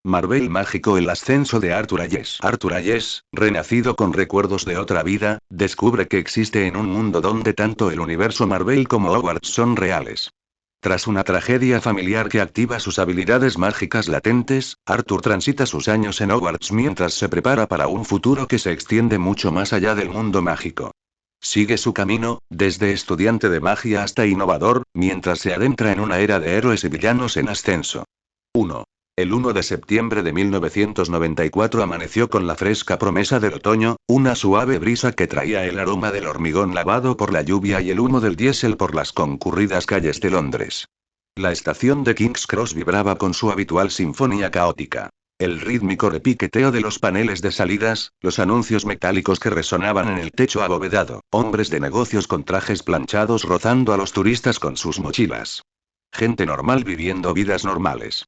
Marvel mágico. El ascenso de Arthur Ayes. Arthur Ayes, renacido con recuerdos de otra vida, descubre que existe en un mundo donde tanto el universo Marvel como Hogwarts son reales. Tras una tragedia familiar que activa sus habilidades mágicas latentes, Arthur transita sus años en Hogwarts mientras se prepara para un futuro que se extiende mucho más allá del mundo mágico. Sigue su camino, desde estudiante de magia hasta innovador, mientras se adentra en una era de héroes y villanos en ascenso. 1. El 1 de septiembre de 1994 amaneció con la fresca promesa del otoño, una suave brisa que traía el aroma del hormigón lavado por la lluvia y el humo del diésel por las concurridas calles de Londres. La estación de King's Cross vibraba con su habitual sinfonía caótica. El rítmico repiqueteo de los paneles de salidas, los anuncios metálicos que resonaban en el techo abovedado, hombres de negocios con trajes planchados rozando a los turistas con sus mochilas. Gente normal viviendo vidas normales.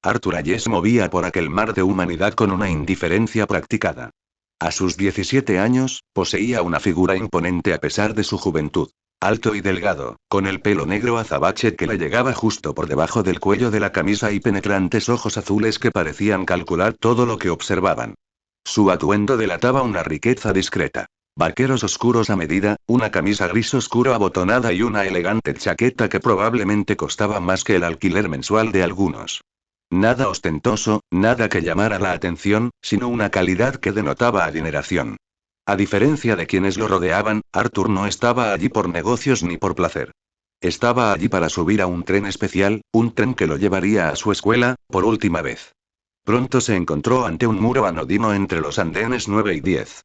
Arthur Ayes movía por aquel mar de humanidad con una indiferencia practicada. A sus 17 años, poseía una figura imponente a pesar de su juventud. Alto y delgado, con el pelo negro azabache que le llegaba justo por debajo del cuello de la camisa y penetrantes ojos azules que parecían calcular todo lo que observaban. Su atuendo delataba una riqueza discreta. Vaqueros oscuros a medida, una camisa gris oscuro abotonada y una elegante chaqueta que probablemente costaba más que el alquiler mensual de algunos. Nada ostentoso, nada que llamara la atención, sino una calidad que denotaba adineración. A diferencia de quienes lo rodeaban, Arthur no estaba allí por negocios ni por placer. Estaba allí para subir a un tren especial, un tren que lo llevaría a su escuela, por última vez. Pronto se encontró ante un muro anodino entre los andenes 9 y 10.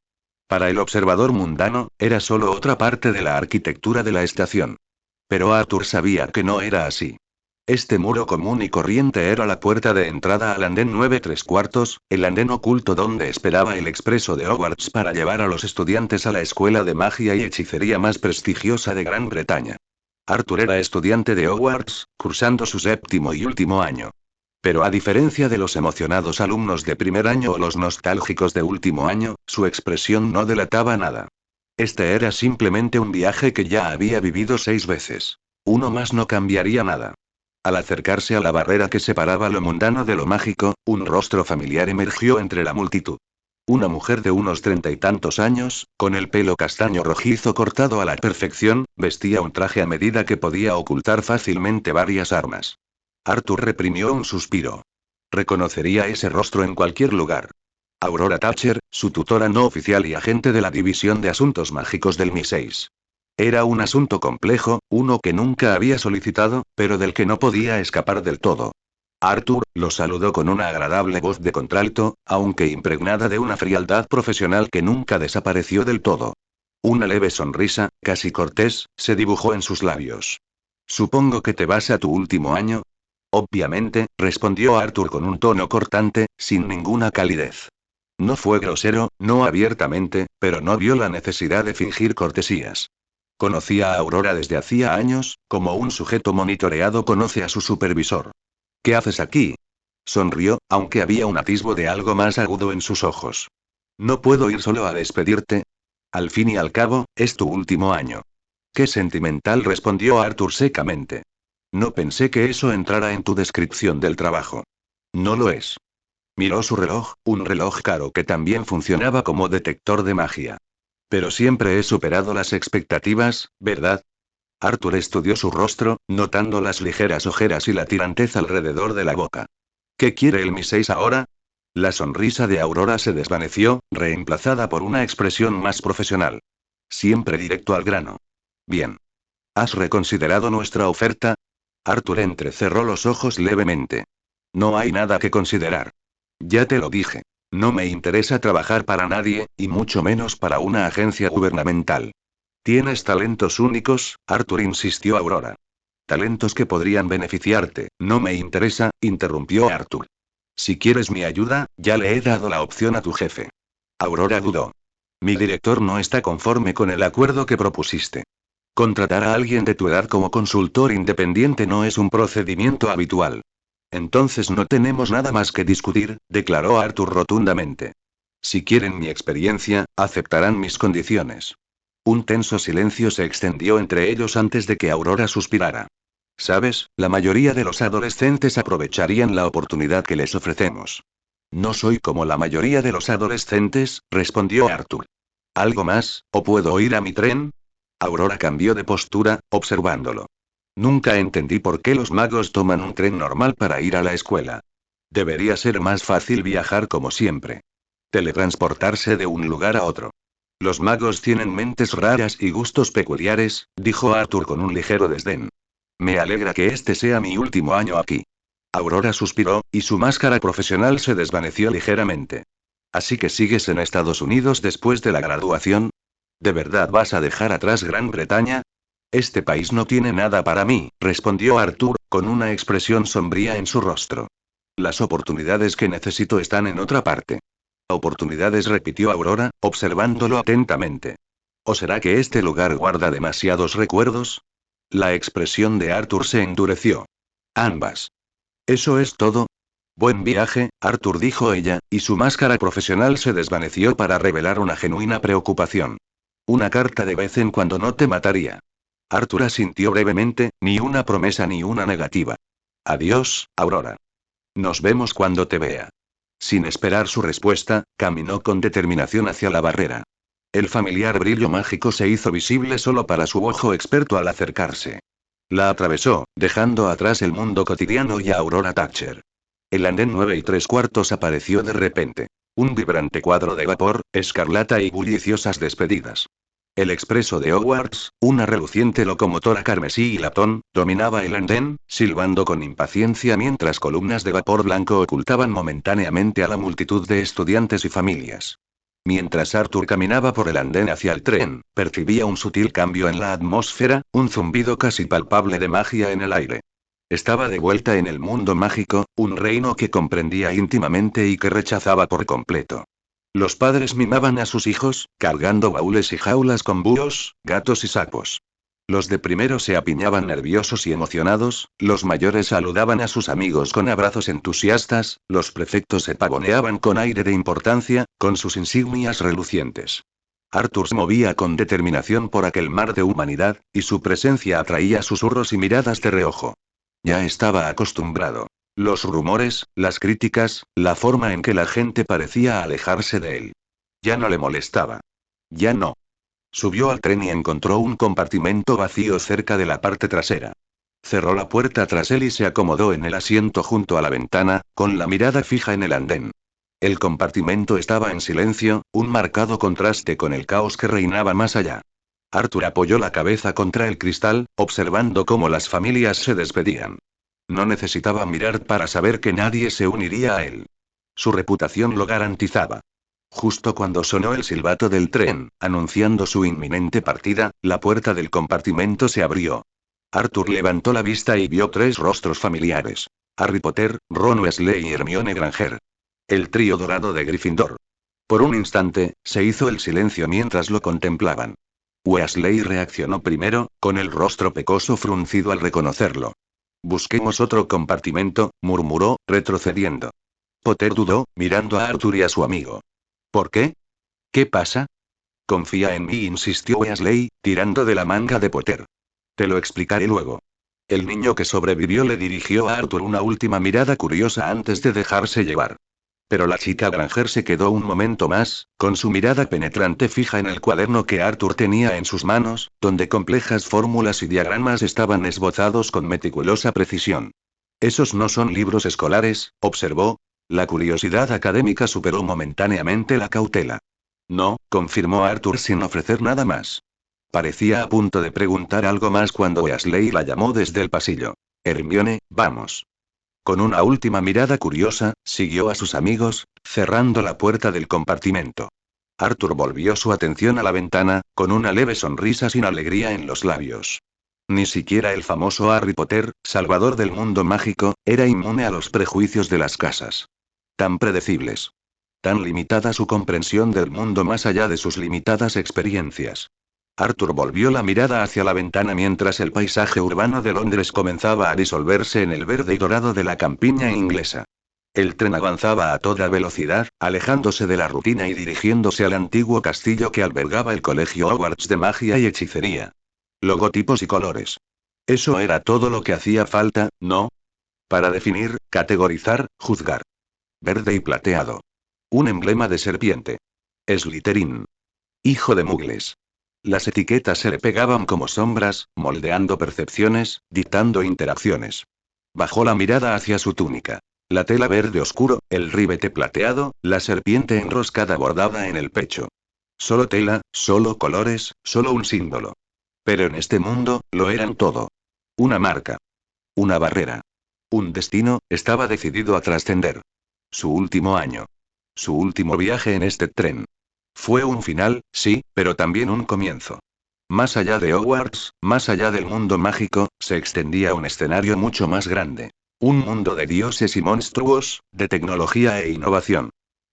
Para el observador mundano, era solo otra parte de la arquitectura de la estación. Pero Arthur sabía que no era así. Este muro común y corriente era la puerta de entrada al andén 9 3/4, el andén oculto donde esperaba el expreso de Hogwarts para llevar a los estudiantes a la escuela de magia y hechicería más prestigiosa de Gran Bretaña. Arthur era estudiante de Hogwarts, cursando su séptimo y último año. Pero a diferencia de los emocionados alumnos de primer año o los nostálgicos de último año, su expresión no delataba nada. Este era simplemente un viaje que ya había vivido 6 veces. Uno más no cambiaría nada. Al acercarse a la barrera que separaba lo mundano de lo mágico, un rostro familiar emergió entre la multitud. Una mujer de unos 30 y tantos años, con el pelo castaño rojizo cortado a la perfección, vestía un traje a medida que podía ocultar fácilmente varias armas. Arthur reprimió un suspiro. Reconocería ese rostro en cualquier lugar. Aurora Thatcher, su tutora no oficial y agente de la División de Asuntos Mágicos del MI6. Era un asunto complejo, uno que nunca había solicitado, pero del que no podía escapar del todo. Arthur lo saludó con una agradable voz de contralto, aunque impregnada de una frialdad profesional que nunca desapareció del todo. Una leve sonrisa, casi cortés, se dibujó en sus labios. Supongo que te vas a tu último año. Obviamente, respondió Arthur con un tono cortante, sin ninguna calidez. No fue grosero, no abiertamente, pero no vio la necesidad de fingir cortesías. Conocía a Aurora desde hacía años, como un sujeto monitoreado conoce a su supervisor. ¿Qué haces aquí? Sonrió, aunque había un atisbo de algo más agudo en sus ojos. No puedo ir solo a despedirte. Al fin y al cabo, es tu último año. Qué sentimental, respondió Arthur secamente. No pensé que eso entrara en tu descripción del trabajo. No lo es. Miró su reloj, un reloj caro que también funcionaba como detector de magia. Pero siempre he superado las expectativas, ¿verdad? Arthur estudió su rostro, notando las ligeras ojeras y la tirantez alrededor de la boca. ¿Qué quiere el Mi 6 ahora? La sonrisa de Aurora se desvaneció, reemplazada por una expresión más profesional. Siempre directo al grano. Bien. ¿Has reconsiderado nuestra oferta? Arthur entrecerró los ojos levemente. No hay nada que considerar. Ya te lo dije. No me interesa trabajar para nadie, y mucho menos para una agencia gubernamental. Tienes talentos únicos, Arthur, insistió Aurora. Talentos que podrían beneficiarte. No me interesa, interrumpió Arthur. Si quieres mi ayuda, ya le he dado la opción a tu jefe. Aurora dudó. Mi director no está conforme con el acuerdo que propusiste. Contratar a alguien de tu edad como consultor independiente no es un procedimiento habitual. Entonces no tenemos nada más que discutir, declaró Arthur rotundamente. Si quieren mi experiencia, aceptarán mis condiciones. Un tenso silencio se extendió entre ellos antes de que Aurora suspirara. Sabes, la mayoría de los adolescentes aprovecharían la oportunidad que les ofrecemos. No soy como la mayoría de los adolescentes, respondió Arthur. ¿Algo más, o puedo ir a mi tren? Aurora cambió de postura, observándolo. Nunca entendí por qué los magos toman un tren normal para ir a la escuela. Debería ser más fácil viajar como siempre. Teletransportarse de un lugar a otro. Los magos tienen mentes raras y gustos peculiares, dijo Arthur con un ligero desdén. Me alegra que este sea mi último año aquí. Aurora suspiró, y su máscara profesional se desvaneció ligeramente. ¿Así que sigues en Estados Unidos después de la graduación? ¿De verdad vas a dejar atrás Gran Bretaña? Este país no tiene nada para mí, respondió Arthur, con una expresión sombría en su rostro. Las oportunidades que necesito están en otra parte. Oportunidades, repitió Aurora, observándolo atentamente. ¿O será que este lugar guarda demasiados recuerdos? La expresión de Arthur se endureció. Ambas. ¿Eso es todo? Buen viaje, Arthur, dijo ella, y su máscara profesional se desvaneció para revelar una genuina preocupación. Una carta de vez en cuando no te mataría. Arthur asintió brevemente, ni una promesa ni una negativa. Adiós, Aurora. Nos vemos cuando te vea. Sin esperar su respuesta, caminó con determinación hacia la barrera. El familiar brillo mágico se hizo visible solo para su ojo experto al acercarse. La atravesó, dejando atrás el mundo cotidiano y a Aurora Thatcher. El andén 9 3/4 apareció de repente. Un vibrante cuadro de vapor, escarlata y bulliciosas despedidas. El expreso de Hogwarts, una reluciente locomotora carmesí y latón, dominaba el andén, silbando con impaciencia mientras columnas de vapor blanco ocultaban momentáneamente a la multitud de estudiantes y familias. Mientras Arthur caminaba por el andén hacia el tren, percibía un sutil cambio en la atmósfera, un zumbido casi palpable de magia en el aire. Estaba de vuelta en el mundo mágico, un reino que comprendía íntimamente y que rechazaba por completo. Los padres mimaban a sus hijos, cargando baúles y jaulas con búhos, gatos y sapos. Los de primero se apiñaban nerviosos y emocionados, los mayores saludaban a sus amigos con abrazos entusiastas, los prefectos se pavoneaban con aire de importancia, con sus insignias relucientes. Arthur se movía con determinación por aquel mar de humanidad, y su presencia atraía susurros y miradas de reojo. Ya estaba acostumbrado. Los rumores, las críticas, la forma en que la gente parecía alejarse de él. Ya no le molestaba. Ya no. Subió al tren y encontró un compartimento vacío cerca de la parte trasera. Cerró la puerta tras él y se acomodó en el asiento junto a la ventana, con la mirada fija en el andén. El compartimento estaba en silencio, un marcado contraste con el caos que reinaba más allá. Arthur apoyó la cabeza contra el cristal, observando cómo las familias se despedían. No necesitaba mirar para saber que nadie se uniría a él. Su reputación lo garantizaba. Justo cuando sonó el silbato del tren, anunciando su inminente partida, la puerta del compartimento se abrió. Arthur levantó la vista y vio 3 rostros familiares. Harry Potter, Ron Weasley y Hermione Granger. El trío dorado de Gryffindor. Por un instante, se hizo el silencio mientras lo contemplaban. Weasley reaccionó primero, con el rostro pecoso fruncido al reconocerlo. Busquemos otro compartimento, murmuró, retrocediendo. Potter dudó, mirando a Arthur y a su amigo. ¿Por qué? ¿Qué pasa? Confía en mí, insistió Weasley, tirando de la manga de Potter. Te lo explicaré luego. El niño que sobrevivió le dirigió a Arthur una última mirada curiosa antes de dejarse llevar. Pero la chica Granger se quedó un momento más, con su mirada penetrante fija en el cuaderno que Arthur tenía en sus manos, donde complejas fórmulas y diagramas estaban esbozados con meticulosa precisión. Esos no son libros escolares, observó. La curiosidad académica superó momentáneamente la cautela. No, confirmó Arthur sin ofrecer nada más. Parecía a punto de preguntar algo más cuando Weasley la llamó desde el pasillo. Hermione, vamos. Con una última mirada curiosa, siguió a sus amigos, cerrando la puerta del compartimento. Arthur volvió su atención a la ventana, con una leve sonrisa sin alegría en los labios. Ni siquiera el famoso Harry Potter, salvador del mundo mágico, era inmune a los prejuicios de las casas. Tan predecibles. Tan limitada su comprensión del mundo más allá de sus limitadas experiencias. Arthur volvió la mirada hacia la ventana mientras el paisaje urbano de Londres comenzaba a disolverse en el verde y dorado de la campiña inglesa. El tren avanzaba a toda velocidad, alejándose de la rutina y dirigiéndose al antiguo castillo que albergaba el colegio Hogwarts de magia y hechicería. Logotipos y colores. Eso era todo lo que hacía falta, ¿no? Para definir, categorizar, juzgar. Verde y plateado. Un emblema de serpiente. Slytherin. Hijo de Mugles. Las etiquetas se le pegaban como sombras, moldeando percepciones, dictando interacciones. Bajó la mirada hacia su túnica. La tela verde oscuro, el ribete plateado, la serpiente enroscada bordada en el pecho. Solo tela, solo colores, solo un símbolo. Pero en este mundo, lo eran todo. Una marca. Una barrera. Un destino, estaba decidido a trascender. Su último año. Su último viaje en este tren. Fue un final, sí, pero también un comienzo. Más allá de Hogwarts, más allá del mundo mágico, se extendía un escenario mucho más grande. Un mundo de dioses y monstruos, de tecnología e innovación.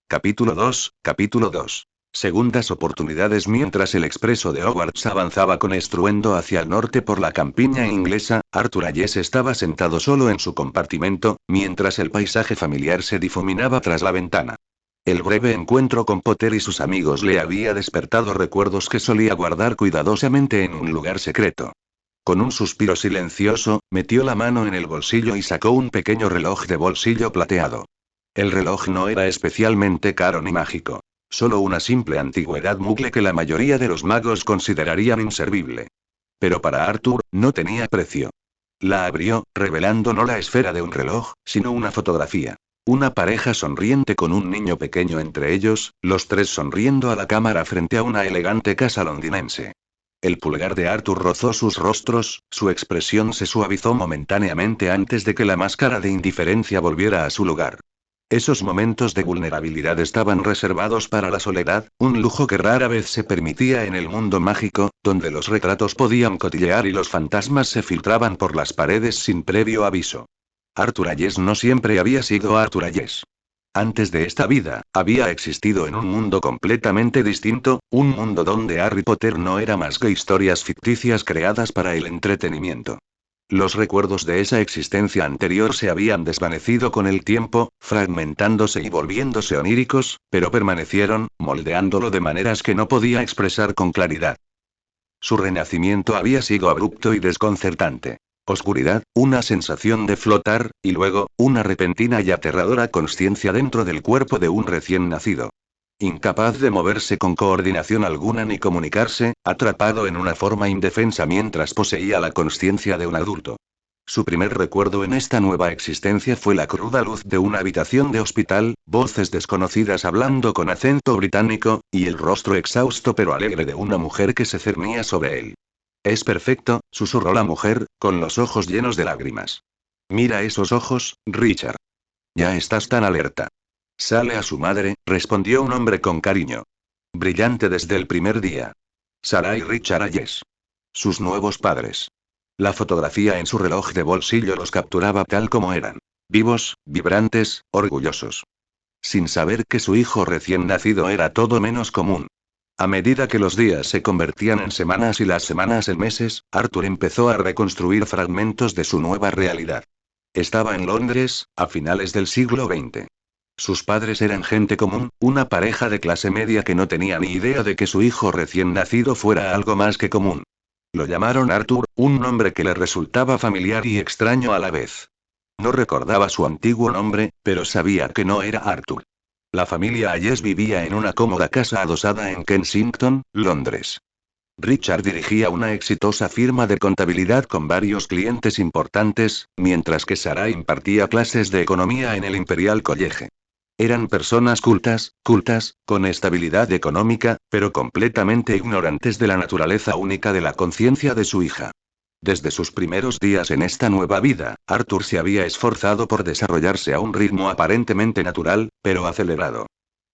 Capítulo 2, capítulo 2. Segundas oportunidades. Mientras el expreso de Hogwarts avanzaba con estruendo hacia el norte por la campiña inglesa, Arthur Ayes estaba sentado solo en su compartimento, mientras el paisaje familiar se difuminaba tras la ventana. El breve encuentro con Potter y sus amigos le había despertado recuerdos que solía guardar cuidadosamente en un lugar secreto. Con un suspiro silencioso, metió la mano en el bolsillo y sacó un pequeño reloj de bolsillo plateado. El reloj no era especialmente caro ni mágico. Solo una simple antigüedad mugle que la mayoría de los magos considerarían inservible. Pero para Arthur, no tenía precio. La abrió, revelando no la esfera de un reloj, sino una fotografía. Una pareja sonriente con un niño pequeño entre ellos, los tres sonriendo a la cámara frente a una elegante casa londinense. El pulgar de Arthur rozó sus rostros, su expresión se suavizó momentáneamente antes de que la máscara de indiferencia volviera a su lugar. Esos momentos de vulnerabilidad estaban reservados para la soledad, un lujo que rara vez se permitía en el mundo mágico, donde los retratos podían cotillear y los fantasmas se filtraban por las paredes sin previo aviso. Arthur Ayes no siempre había sido Arthur Ayes. Antes de esta vida, había existido en un mundo completamente distinto, un mundo donde Harry Potter no era más que historias ficticias creadas para el entretenimiento. Los recuerdos de esa existencia anterior se habían desvanecido con el tiempo, fragmentándose y volviéndose oníricos, pero permanecieron, moldeándolo de maneras que no podía expresar con claridad. Su renacimiento había sido abrupto y desconcertante. Oscuridad, una sensación de flotar, y luego, una repentina y aterradora consciencia dentro del cuerpo de un recién nacido. Incapaz de moverse con coordinación alguna ni comunicarse, atrapado en una forma indefensa mientras poseía la consciencia de un adulto. Su primer recuerdo en esta nueva existencia fue la cruda luz de una habitación de hospital, voces desconocidas hablando con acento británico, y el rostro exhausto pero alegre de una mujer que se cernía sobre él. Es perfecto, susurró la mujer, con los ojos llenos de lágrimas. Mira esos ojos, Richard. Ya estás tan alerta. Sale a su madre, respondió un hombre con cariño. Brillante desde el primer día. Sarah y Richard Ayes. Sus nuevos padres. La fotografía en su reloj de bolsillo los capturaba tal como eran. Vivos, vibrantes, orgullosos. Sin saber que su hijo recién nacido era todo menos común. A medida que los días se convertían en semanas y las semanas en meses, Arthur empezó a reconstruir fragmentos de su nueva realidad. Estaba en Londres, a finales del siglo XX. Sus padres eran gente común, una pareja de clase media que no tenía ni idea de que su hijo recién nacido fuera algo más que común. Lo llamaron Arthur, un nombre que le resultaba familiar y extraño a la vez. No recordaba su antiguo nombre, pero sabía que no era Arthur. La familia Ayes vivía en una cómoda casa adosada en Kensington, Londres. Richard dirigía una exitosa firma de contabilidad con varios clientes importantes, mientras que Sarah impartía clases de economía en el Imperial College. Eran personas cultas, con estabilidad económica, pero completamente ignorantes de la naturaleza única de la conciencia de su hija. Desde sus primeros días en esta nueva vida, Arthur se había esforzado por desarrollarse a un ritmo aparentemente natural, pero acelerado.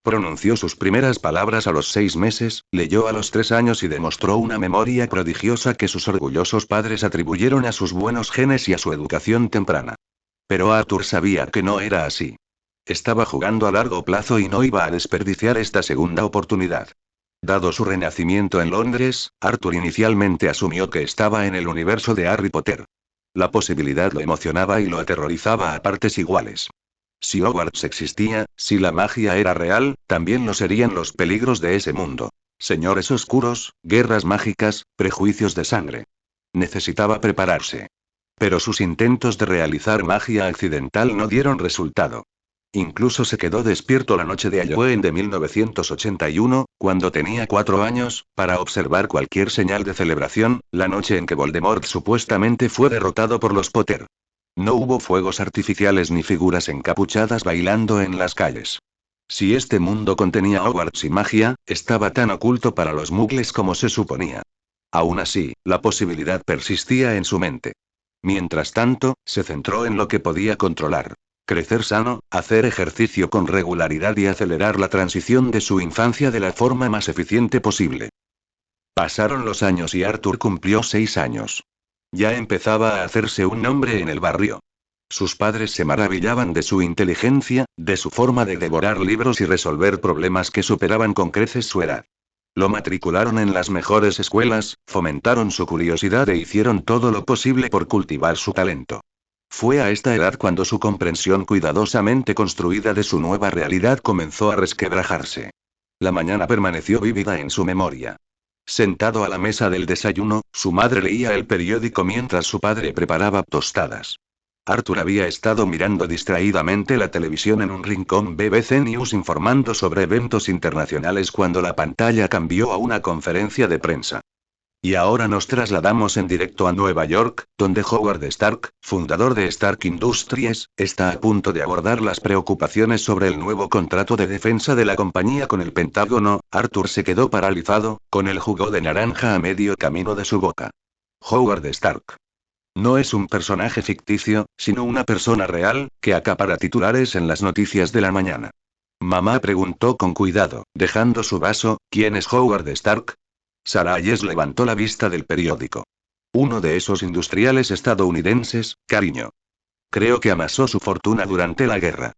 Pronunció sus primeras palabras a los 6 meses, leyó a los 3 años y demostró una memoria prodigiosa que sus orgullosos padres atribuyeron a sus buenos genes y a su educación temprana. Pero Arthur sabía que no era así. Estaba jugando a largo plazo y no iba a desperdiciar esta segunda oportunidad. Dado su renacimiento en Londres, Arthur inicialmente asumió que estaba en el universo de Harry Potter. La posibilidad lo emocionaba y lo aterrorizaba a partes iguales. Si Hogwarts existía, si la magia era real, también lo serían los peligros de ese mundo. Señores oscuros, guerras mágicas, prejuicios de sangre. Necesitaba prepararse. Pero sus intentos de realizar magia accidental no dieron resultado. Incluso se quedó despierto la noche de Halloween de 1981, cuando tenía 4 años, para observar cualquier señal de celebración, la noche en que Voldemort supuestamente fue derrotado por los Potter. No hubo fuegos artificiales ni figuras encapuchadas bailando en las calles. Si este mundo contenía Hogwarts y magia, estaba tan oculto para los muggles como se suponía. Aún así, la posibilidad persistía en su mente. Mientras tanto, se centró en lo que podía controlar. Crecer sano, hacer ejercicio con regularidad y acelerar la transición de su infancia de la forma más eficiente posible. Pasaron los años y Arthur cumplió 6 años. Ya empezaba a hacerse un nombre en el barrio. Sus padres se maravillaban de su inteligencia, de su forma de devorar libros y resolver problemas que superaban con creces su edad. Lo matricularon en las mejores escuelas, fomentaron su curiosidad e hicieron todo lo posible por cultivar su talento. Fue a esta edad cuando su comprensión cuidadosamente construida de su nueva realidad comenzó a resquebrajarse. La mañana permaneció vívida en su memoria. Sentado a la mesa del desayuno, su madre leía el periódico mientras su padre preparaba tostadas. Arthur había estado mirando distraídamente la televisión en un rincón BBC News informando sobre eventos internacionales cuando la pantalla cambió a una conferencia de prensa. Y ahora nos trasladamos en directo a Nueva York, donde Howard Stark, fundador de Stark Industries, está a punto de abordar las preocupaciones sobre el nuevo contrato de defensa de la compañía con el Pentágono. Arthur se quedó paralizado, con el jugo de naranja a medio camino de su boca. Howard Stark. No es un personaje ficticio, sino una persona real, que acapara titulares en las noticias de la mañana. Mamá preguntó con cuidado, dejando su vaso, ¿quién es Howard Stark? Sarah Jess levantó la vista del periódico. Uno de esos industriales estadounidenses, cariño. Creo que amasó su fortuna durante la guerra.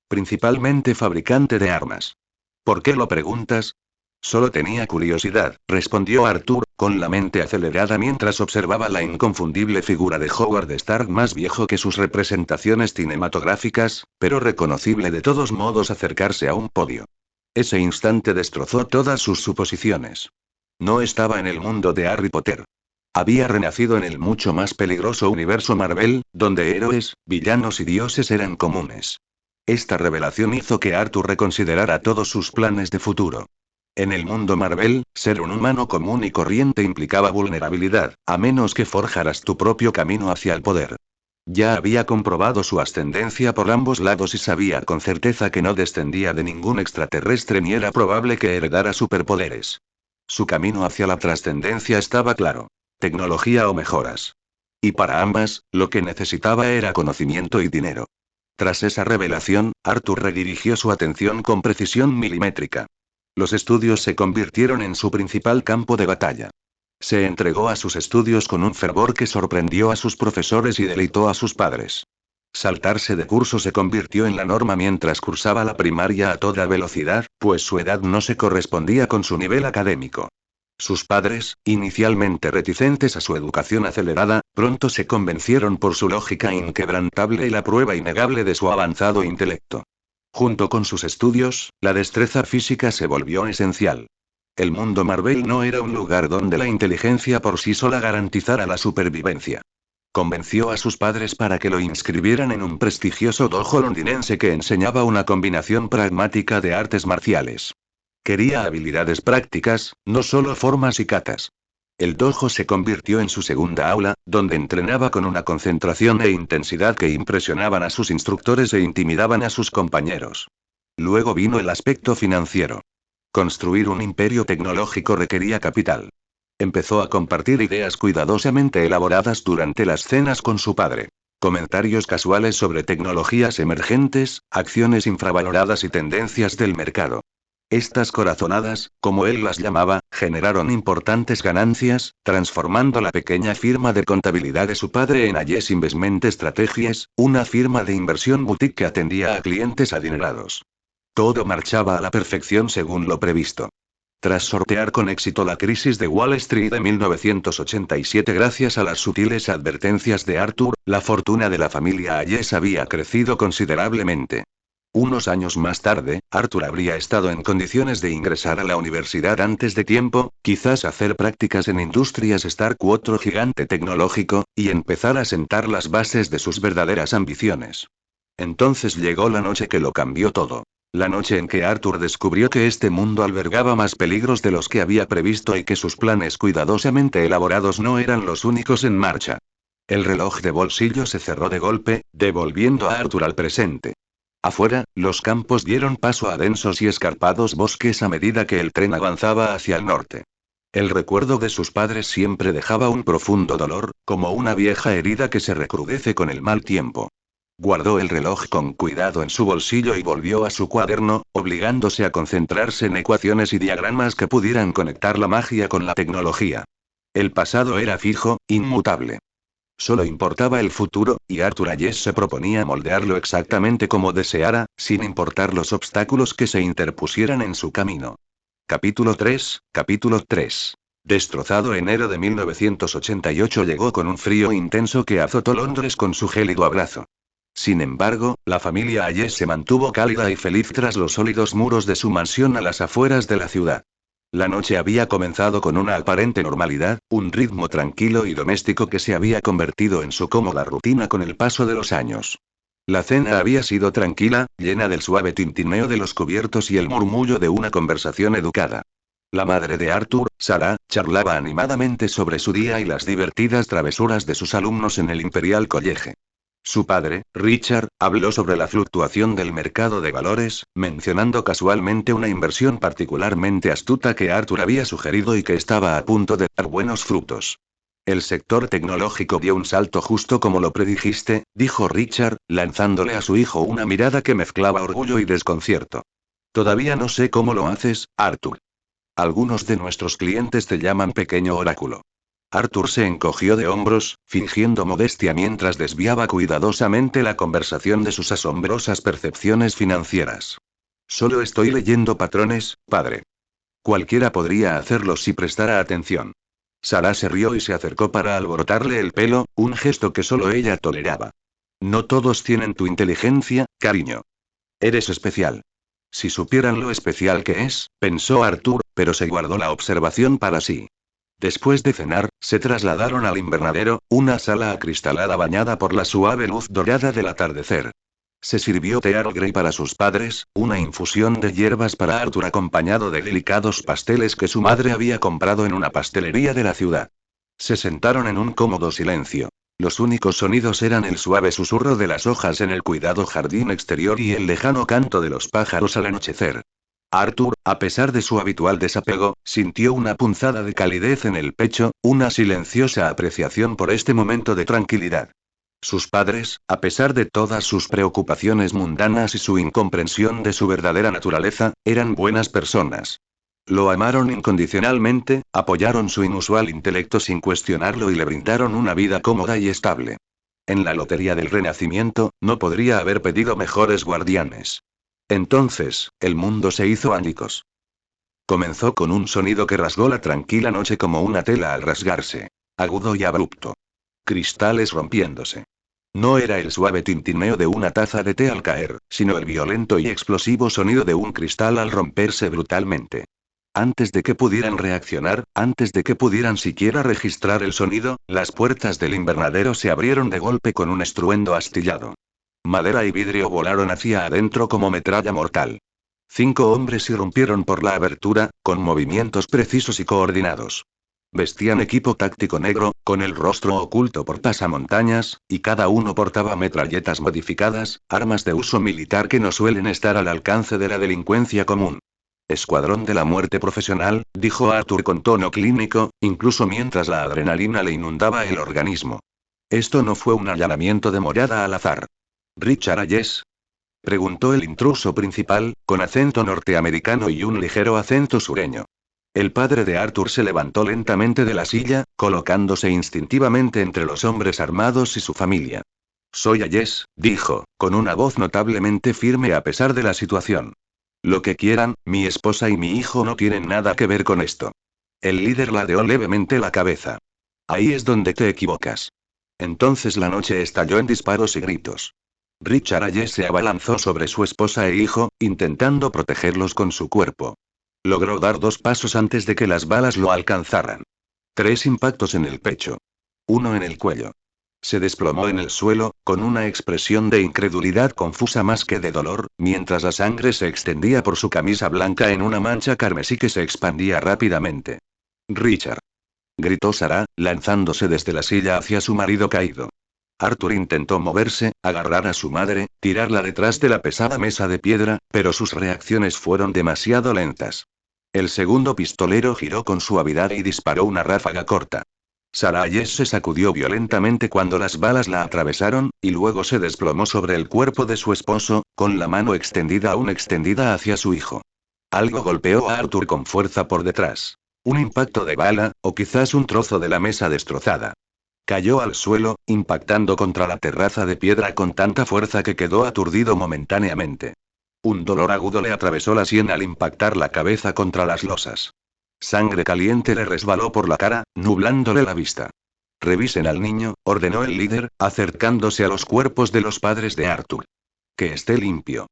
Principalmente fabricante de armas. ¿Por qué lo preguntas? Solo tenía curiosidad, respondió Arthur, con la mente acelerada mientras observaba la inconfundible figura de Howard Stark más viejo que sus representaciones cinematográficas, pero reconocible de todos modos acercarse a un podio. Ese instante destrozó todas sus suposiciones. No estaba en el mundo de Harry Potter. Había renacido en el mucho más peligroso universo Marvel, donde héroes, villanos y dioses eran comunes. Esta revelación hizo que Arthur reconsiderara todos sus planes de futuro. En el mundo Marvel, ser un humano común y corriente implicaba vulnerabilidad, a menos que forjaras tu propio camino hacia el poder. Ya había comprobado su ascendencia por ambos lados y sabía con certeza que no descendía de ningún extraterrestre ni era probable que heredara superpoderes. Su camino hacia la trascendencia estaba claro. Tecnología o mejoras. Y para ambas, lo que necesitaba era conocimiento y dinero. Tras esa revelación, Arthur redirigió su atención con precisión milimétrica. Los estudios se convirtieron en su principal campo de batalla. Se entregó a sus estudios con un fervor que sorprendió a sus profesores y deleitó a sus padres. Saltarse de curso se convirtió en la norma mientras cursaba la primaria a toda velocidad, pues su edad no se correspondía con su nivel académico. Sus padres, inicialmente reticentes a su educación acelerada, pronto se convencieron por su lógica inquebrantable y la prueba innegable de su avanzado intelecto. Junto con sus estudios, la destreza física se volvió esencial. El mundo Marvel no era un lugar donde la inteligencia por sí sola garantizara la supervivencia. Convenció a sus padres para que lo inscribieran en un prestigioso dojo londinense que enseñaba una combinación pragmática de artes marciales. Quería habilidades prácticas, no solo formas y katas. El dojo se convirtió en su segunda aula, donde entrenaba con una concentración e intensidad que impresionaban a sus instructores e intimidaban a sus compañeros. Luego vino el aspecto financiero. Construir un imperio tecnológico requería capital. Empezó a compartir ideas cuidadosamente elaboradas durante las cenas con su padre. Comentarios casuales sobre tecnologías emergentes, acciones infravaloradas y tendencias del mercado. Estas corazonadas, como él las llamaba, generaron importantes ganancias, transformando la pequeña firma de contabilidad de su padre en Ayes Investment Strategies, una firma de inversión boutique que atendía a clientes adinerados. Todo marchaba a la perfección según lo previsto. Tras sortear con éxito la crisis de Wall Street de 1987 gracias a las sutiles advertencias de Arthur, la fortuna de la familia Ayes había crecido considerablemente. Unos años más tarde, Arthur habría estado en condiciones de ingresar a la universidad antes de tiempo, quizás hacer prácticas en Industrias Stark u otro gigante tecnológico, y empezar a sentar las bases de sus verdaderas ambiciones. Entonces llegó la noche que lo cambió todo. La noche en que Arthur descubrió que este mundo albergaba más peligros de los que había previsto y que sus planes cuidadosamente elaborados no eran los únicos en marcha. El reloj de bolsillo se cerró de golpe, devolviendo a Arthur al presente. Afuera, los campos dieron paso a densos y escarpados bosques a medida que el tren avanzaba hacia el norte. El recuerdo de sus padres siempre dejaba un profundo dolor, como una vieja herida que se recrudece con el mal tiempo. Guardó el reloj con cuidado en su bolsillo y volvió a su cuaderno, obligándose a concentrarse en ecuaciones y diagramas que pudieran conectar la magia con la tecnología. El pasado era fijo, inmutable. Solo importaba el futuro, y Arthur Ayes se proponía moldearlo exactamente como deseara, sin importar los obstáculos que se interpusieran en su camino. Capítulo 3. Destrozado. Enero de 1988 llegó con un frío intenso que azotó Londres con su gélido abrazo. Sin embargo, la familia Ayes se mantuvo cálida y feliz tras los sólidos muros de su mansión a las afueras de la ciudad. La noche había comenzado con una aparente normalidad, un ritmo tranquilo y doméstico que se había convertido en su cómoda rutina con el paso de los años. La cena había sido tranquila, llena del suave tintineo de los cubiertos y el murmullo de una conversación educada. La madre de Arthur, Sarah, charlaba animadamente sobre su día y las divertidas travesuras de sus alumnos en el Imperial College. Su padre, Richard, habló sobre la fluctuación del mercado de valores, mencionando casualmente una inversión particularmente astuta que Arthur había sugerido y que estaba a punto de dar buenos frutos. El sector tecnológico dio un salto justo como lo predijiste, dijo Richard, lanzándole a su hijo una mirada que mezclaba orgullo y desconcierto. Todavía no sé cómo lo haces, Arthur. Algunos de nuestros clientes te llaman pequeño oráculo. Arthur se encogió de hombros, fingiendo modestia mientras desviaba cuidadosamente la conversación de sus asombrosas percepciones financieras. Solo estoy leyendo patrones, padre. Cualquiera podría hacerlo si prestara atención. Sarah se rió y se acercó para alborotarle el pelo, un gesto que solo ella toleraba. No todos tienen tu inteligencia, cariño. Eres especial. Si supieran lo especial que es, pensó Arthur, pero se guardó la observación para sí. Después de cenar, se trasladaron al invernadero, una sala acristalada bañada por la suave luz dorada del atardecer. Se sirvió té Earl Grey para sus padres, una infusión de hierbas para Arthur acompañado de delicados pasteles que su madre había comprado en una pastelería de la ciudad. Se sentaron en un cómodo silencio. Los únicos sonidos eran el suave susurro de las hojas en el cuidado jardín exterior y el lejano canto de los pájaros al anochecer. Arthur, a pesar de su habitual desapego, sintió una punzada de calidez en el pecho, una silenciosa apreciación por este momento de tranquilidad. Sus padres, a pesar de todas sus preocupaciones mundanas y su incomprensión de su verdadera naturaleza, eran buenas personas. Lo amaron incondicionalmente, apoyaron su inusual intelecto sin cuestionarlo y le brindaron una vida cómoda y estable. En la lotería del Renacimiento, no podría haber pedido mejores guardianes. Entonces, el mundo se hizo añicos. Comenzó con un sonido que rasgó la tranquila noche como una tela al rasgarse. Agudo y abrupto. Cristales rompiéndose. No era el suave tintineo de una taza de té al caer, sino el violento y explosivo sonido de un cristal al romperse brutalmente. Antes de que pudieran reaccionar, antes de que pudieran siquiera registrar el sonido, las puertas del invernadero se abrieron de golpe con un estruendo astillado. Madera y vidrio volaron hacia adentro como metralla mortal. 5 hombres irrumpieron por la abertura, con movimientos precisos y coordinados. Vestían equipo táctico negro, con el rostro oculto por pasamontañas, y cada uno portaba metralletas modificadas, armas de uso militar que no suelen estar al alcance de la delincuencia común. Escuadrón de la muerte profesional, dijo Arthur con tono clínico, incluso mientras la adrenalina le inundaba el organismo. Esto no fue un allanamiento de morada al azar. ¿Richard Ayes? Preguntó el intruso principal, con acento norteamericano y un ligero acento sureño. El padre de Arthur se levantó lentamente de la silla, colocándose instintivamente entre los hombres armados y su familia. Soy Ayes, dijo, con una voz notablemente firme a pesar de la situación. Lo que quieran, mi esposa y mi hijo no tienen nada que ver con esto. El líder ladeó levemente la cabeza. Ahí es donde te equivocas. Entonces la noche estalló en disparos y gritos. Richard Hayes se abalanzó sobre su esposa e hijo, intentando protegerlos con su cuerpo. Logró dar 2 pasos antes de que las balas lo alcanzaran. 3 impactos en el pecho. 1 en el cuello. Se desplomó en el suelo, con una expresión de incredulidad confusa más que de dolor, mientras la sangre se extendía por su camisa blanca en una mancha carmesí que se expandía rápidamente. Richard. Gritó Sarah, lanzándose desde la silla hacia su marido caído. Arthur intentó moverse, agarrar a su madre, tirarla detrás de la pesada mesa de piedra, pero sus reacciones fueron demasiado lentas. El segundo pistolero giró con suavidad y disparó una ráfaga corta. Sarah Hayes se sacudió violentamente cuando las balas la atravesaron, y luego se desplomó sobre el cuerpo de su esposo, con la mano extendida aún extendida hacia su hijo. Algo golpeó a Arthur con fuerza por detrás. Un impacto de bala, o quizás un trozo de la mesa destrozada. Cayó al suelo, impactando contra la terraza de piedra con tanta fuerza que quedó aturdido momentáneamente. Un dolor agudo le atravesó la sien al impactar la cabeza contra las losas. Sangre caliente le resbaló por la cara, nublándole la vista. Revisen al niño, ordenó el líder, acercándose a los cuerpos de los padres de Arthur. Que esté limpio.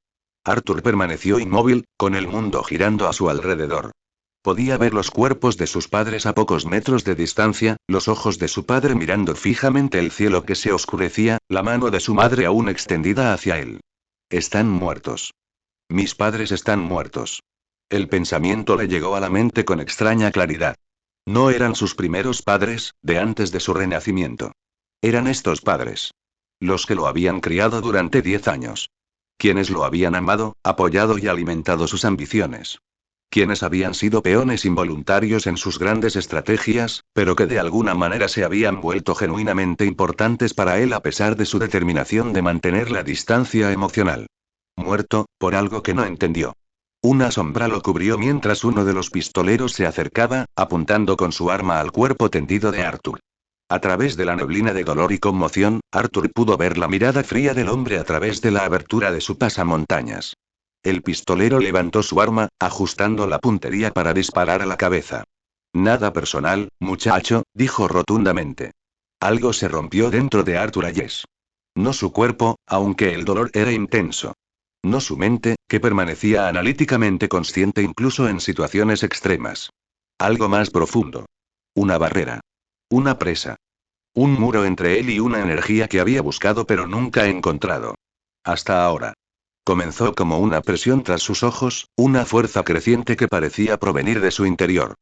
Arthur permaneció inmóvil, con el mundo girando a su alrededor. Podía ver los cuerpos de sus padres a pocos metros de distancia, los ojos de su padre mirando fijamente el cielo que se oscurecía, la mano de su madre aún extendida hacia él. Están muertos. Mis padres están muertos. El pensamiento le llegó a la mente con extraña claridad. No eran sus primeros padres, de antes de su renacimiento. Eran estos padres. Los que lo habían criado durante 10 años. Quienes lo habían amado, apoyado y alimentado sus ambiciones. Quienes habían sido peones involuntarios en sus grandes estrategias, pero que de alguna manera se habían vuelto genuinamente importantes para él a pesar de su determinación de mantener la distancia emocional. Muerto, por algo que no entendió. Una sombra lo cubrió mientras uno de los pistoleros se acercaba, apuntando con su arma al cuerpo tendido de Arthur. A través de la neblina de dolor y conmoción, Arthur pudo ver la mirada fría del hombre a través de la abertura de su pasamontañas. El pistolero levantó su arma, ajustando la puntería para disparar a la cabeza. Nada personal, muchacho, dijo rotundamente. Algo se rompió dentro de Arthur Hayes. No su cuerpo, aunque el dolor era intenso. No su mente, que permanecía analíticamente consciente incluso en situaciones extremas. Algo más profundo. Una barrera. Una presa. Un muro entre él y una energía que había buscado pero nunca encontrado. Hasta ahora. Comenzó como una presión tras sus ojos, una fuerza creciente que parecía provenir de su interior.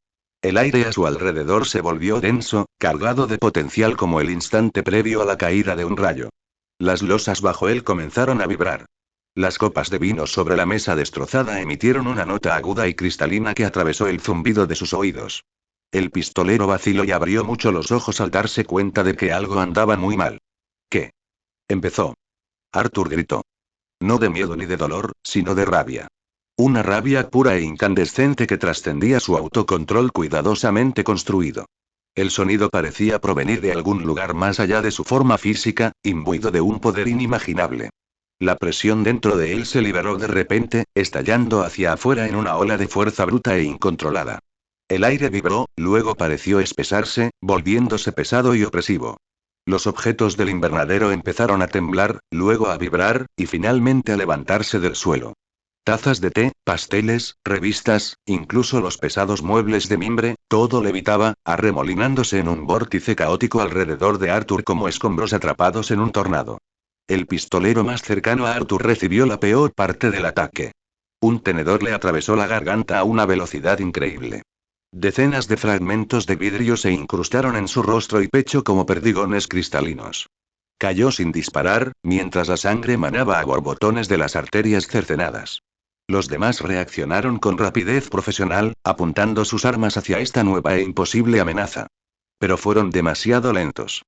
El aire a su alrededor se volvió denso, cargado de potencial como el instante previo a la caída de un rayo. Las losas bajo él comenzaron a vibrar. Las copas de vino sobre la mesa destrozada emitieron una nota aguda y cristalina que atravesó el zumbido de sus oídos. El pistolero vaciló y abrió mucho los ojos al darse cuenta de que algo andaba muy mal. ¿Qué? Empezó. Arthur gritó. No de miedo ni de dolor, sino de rabia. Una rabia pura e incandescente que trascendía su autocontrol cuidadosamente construido. El sonido parecía provenir de algún lugar más allá de su forma física, imbuido de un poder inimaginable. La presión dentro de él se liberó de repente, estallando hacia afuera en una ola de fuerza bruta e incontrolada. El aire vibró, luego pareció espesarse, volviéndose pesado y opresivo. Los objetos del invernadero empezaron a temblar, luego a vibrar, y finalmente a levantarse del suelo. Tazas de té, pasteles, revistas, incluso los pesados muebles de mimbre, todo levitaba, arremolinándose en un vórtice caótico alrededor de Arthur como escombros atrapados en un tornado. El pistolero más cercano a Arthur recibió la peor parte del ataque. Un tenedor le atravesó la garganta a una velocidad increíble. Decenas de fragmentos de vidrio se incrustaron en su rostro y pecho como perdigones cristalinos. Cayó sin disparar, mientras la sangre manaba a borbotones de las arterias cercenadas. Los demás reaccionaron con rapidez profesional, apuntando sus armas hacia esta nueva e imposible amenaza. Pero fueron demasiado lentos.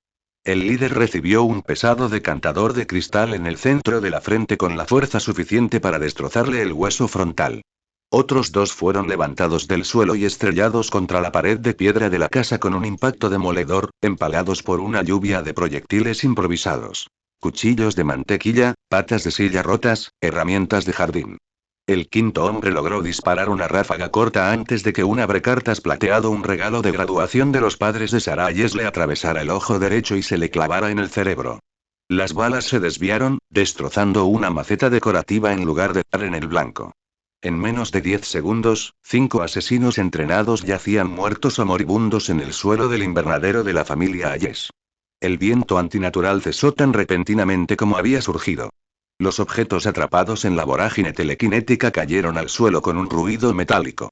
El líder recibió un pesado decantador de cristal en el centro de la frente con la fuerza suficiente para destrozarle el hueso frontal. Otros 2 fueron levantados del suelo y estrellados contra la pared de piedra de la casa con un impacto demoledor, empalados por una lluvia de proyectiles improvisados. Cuchillos de mantequilla, patas de silla rotas, herramientas de jardín. El quinto hombre logró disparar una ráfaga corta antes de que un abrecartas plateado, un regalo de graduación de los padres de Sarah Hayes, le atravesara el ojo derecho y se le clavara en el cerebro. Las balas se desviaron, destrozando una maceta decorativa en lugar de dar en el blanco. En menos de 10 segundos, 5 asesinos entrenados yacían muertos o moribundos en el suelo del invernadero de la familia Ayes. El viento antinatural cesó tan repentinamente como había surgido. Los objetos atrapados en la vorágine telequinética cayeron al suelo con un ruido metálico.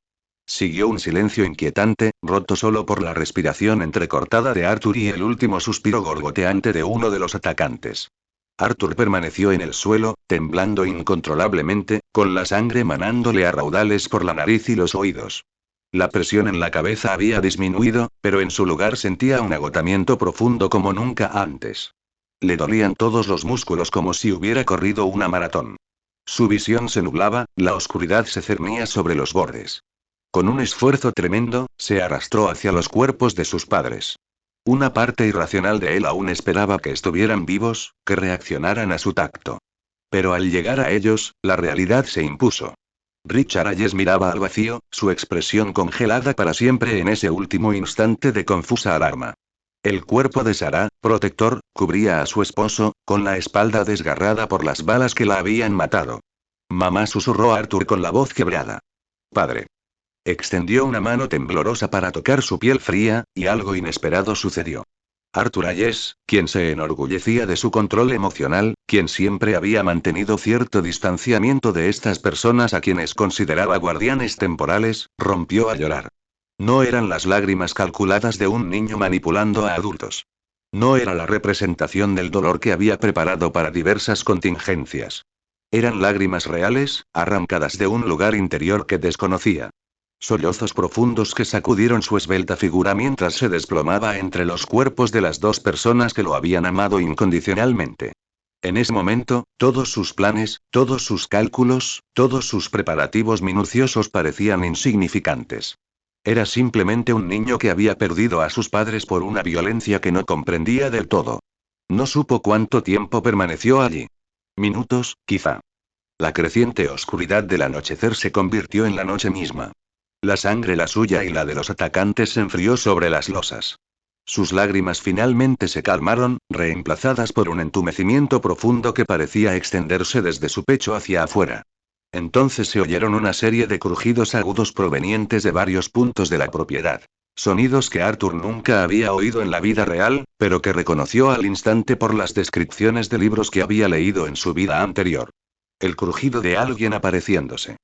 Siguió un silencio inquietante, roto solo por la respiración entrecortada de Arthur y el último suspiro gorgoteante de uno de los atacantes. Arthur permaneció en el suelo, temblando incontrolablemente, con la sangre manándole a raudales por la nariz y los oídos. La presión en la cabeza había disminuido, pero en su lugar sentía un agotamiento profundo como nunca antes. Le dolían todos los músculos como si hubiera corrido una maratón. Su visión se nublaba, la oscuridad se cernía sobre los bordes. Con un esfuerzo tremendo, se arrastró hacia los cuerpos de sus padres. Una parte irracional de él aún esperaba que estuvieran vivos, que reaccionaran a su tacto. Pero al llegar a ellos, la realidad se impuso. Richard Hayes miraba al vacío, su expresión congelada para siempre en ese último instante de confusa alarma. El cuerpo de Sarah, protector, cubría a su esposo, con la espalda desgarrada por las balas que la habían matado. Mamá, susurró Arthur con la voz quebrada. Padre. Extendió una mano temblorosa para tocar su piel fría, y algo inesperado sucedió. Arthur Hayes, quien se enorgullecía de su control emocional, quien siempre había mantenido cierto distanciamiento de estas personas a quienes consideraba guardianes temporales, rompió a llorar. No eran las lágrimas calculadas de un niño manipulando a adultos. No era la representación del dolor que había preparado para diversas contingencias. Eran lágrimas reales, arrancadas de un lugar interior que desconocía. Sollozos profundos que sacudieron su esbelta figura mientras se desplomaba entre los cuerpos de las dos personas que lo habían amado incondicionalmente. En ese momento, todos sus planes, todos sus cálculos, todos sus preparativos minuciosos parecían insignificantes. Era simplemente un niño que había perdido a sus padres por una violencia que no comprendía del todo. No supo cuánto tiempo permaneció allí. Minutos, quizá. La creciente oscuridad del anochecer se convirtió en la noche misma. La sangre, la suya y la de los atacantes, se enfrió sobre las losas. Sus lágrimas finalmente se calmaron, reemplazadas por un entumecimiento profundo que parecía extenderse desde su pecho hacia afuera. Entonces se oyeron una serie de crujidos agudos provenientes de varios puntos de la propiedad. Sonidos que Arthur nunca había oído en la vida real, pero que reconoció al instante por las descripciones de libros que había leído en su vida anterior. El crujido de alguien apareciéndose.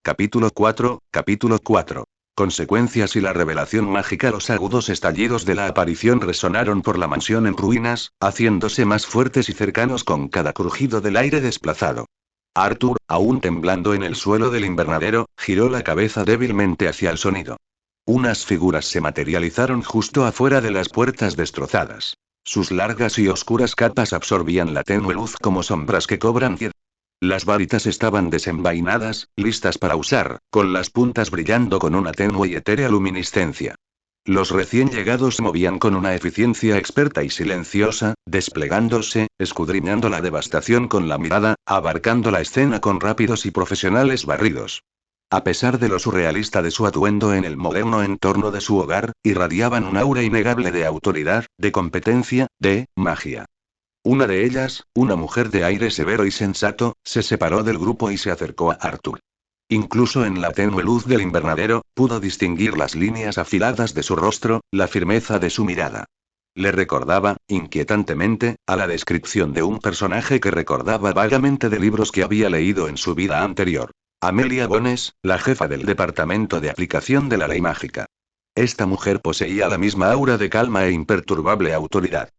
Capítulo 4. Consecuencias y la revelación mágica. Los agudos estallidos de la aparición resonaron por la mansión en ruinas, haciéndose más fuertes y cercanos con cada crujido del aire desplazado. Arthur, aún temblando en el suelo del invernadero, giró la cabeza débilmente hacia el sonido. Unas figuras se materializaron justo afuera de las puertas destrozadas. Sus largas y oscuras capas absorbían la tenue luz como sombras que cobran vida. Las varitas estaban desenvainadas, listas para usar, con las puntas brillando con una tenue y etérea luminiscencia. Los recién llegados se movían con una eficiencia experta y silenciosa, desplegándose, escudriñando la devastación con la mirada, abarcando la escena con rápidos y profesionales barridos. A pesar de lo surrealista de su atuendo en el moderno entorno de su hogar, irradiaban un aura innegable de autoridad, de competencia, de magia. Una de ellas, una mujer de aire severo y sensato, se separó del grupo y se acercó a Arthur. Incluso en la tenue luz del invernadero, pudo distinguir las líneas afiladas de su rostro, la firmeza de su mirada. Le recordaba, inquietantemente, a la descripción de un personaje que recordaba vagamente de libros que había leído en su vida anterior. Amelia Bones, la jefa del departamento de aplicación de la ley mágica. Esta mujer poseía la misma aura de calma e imperturbable autoridad.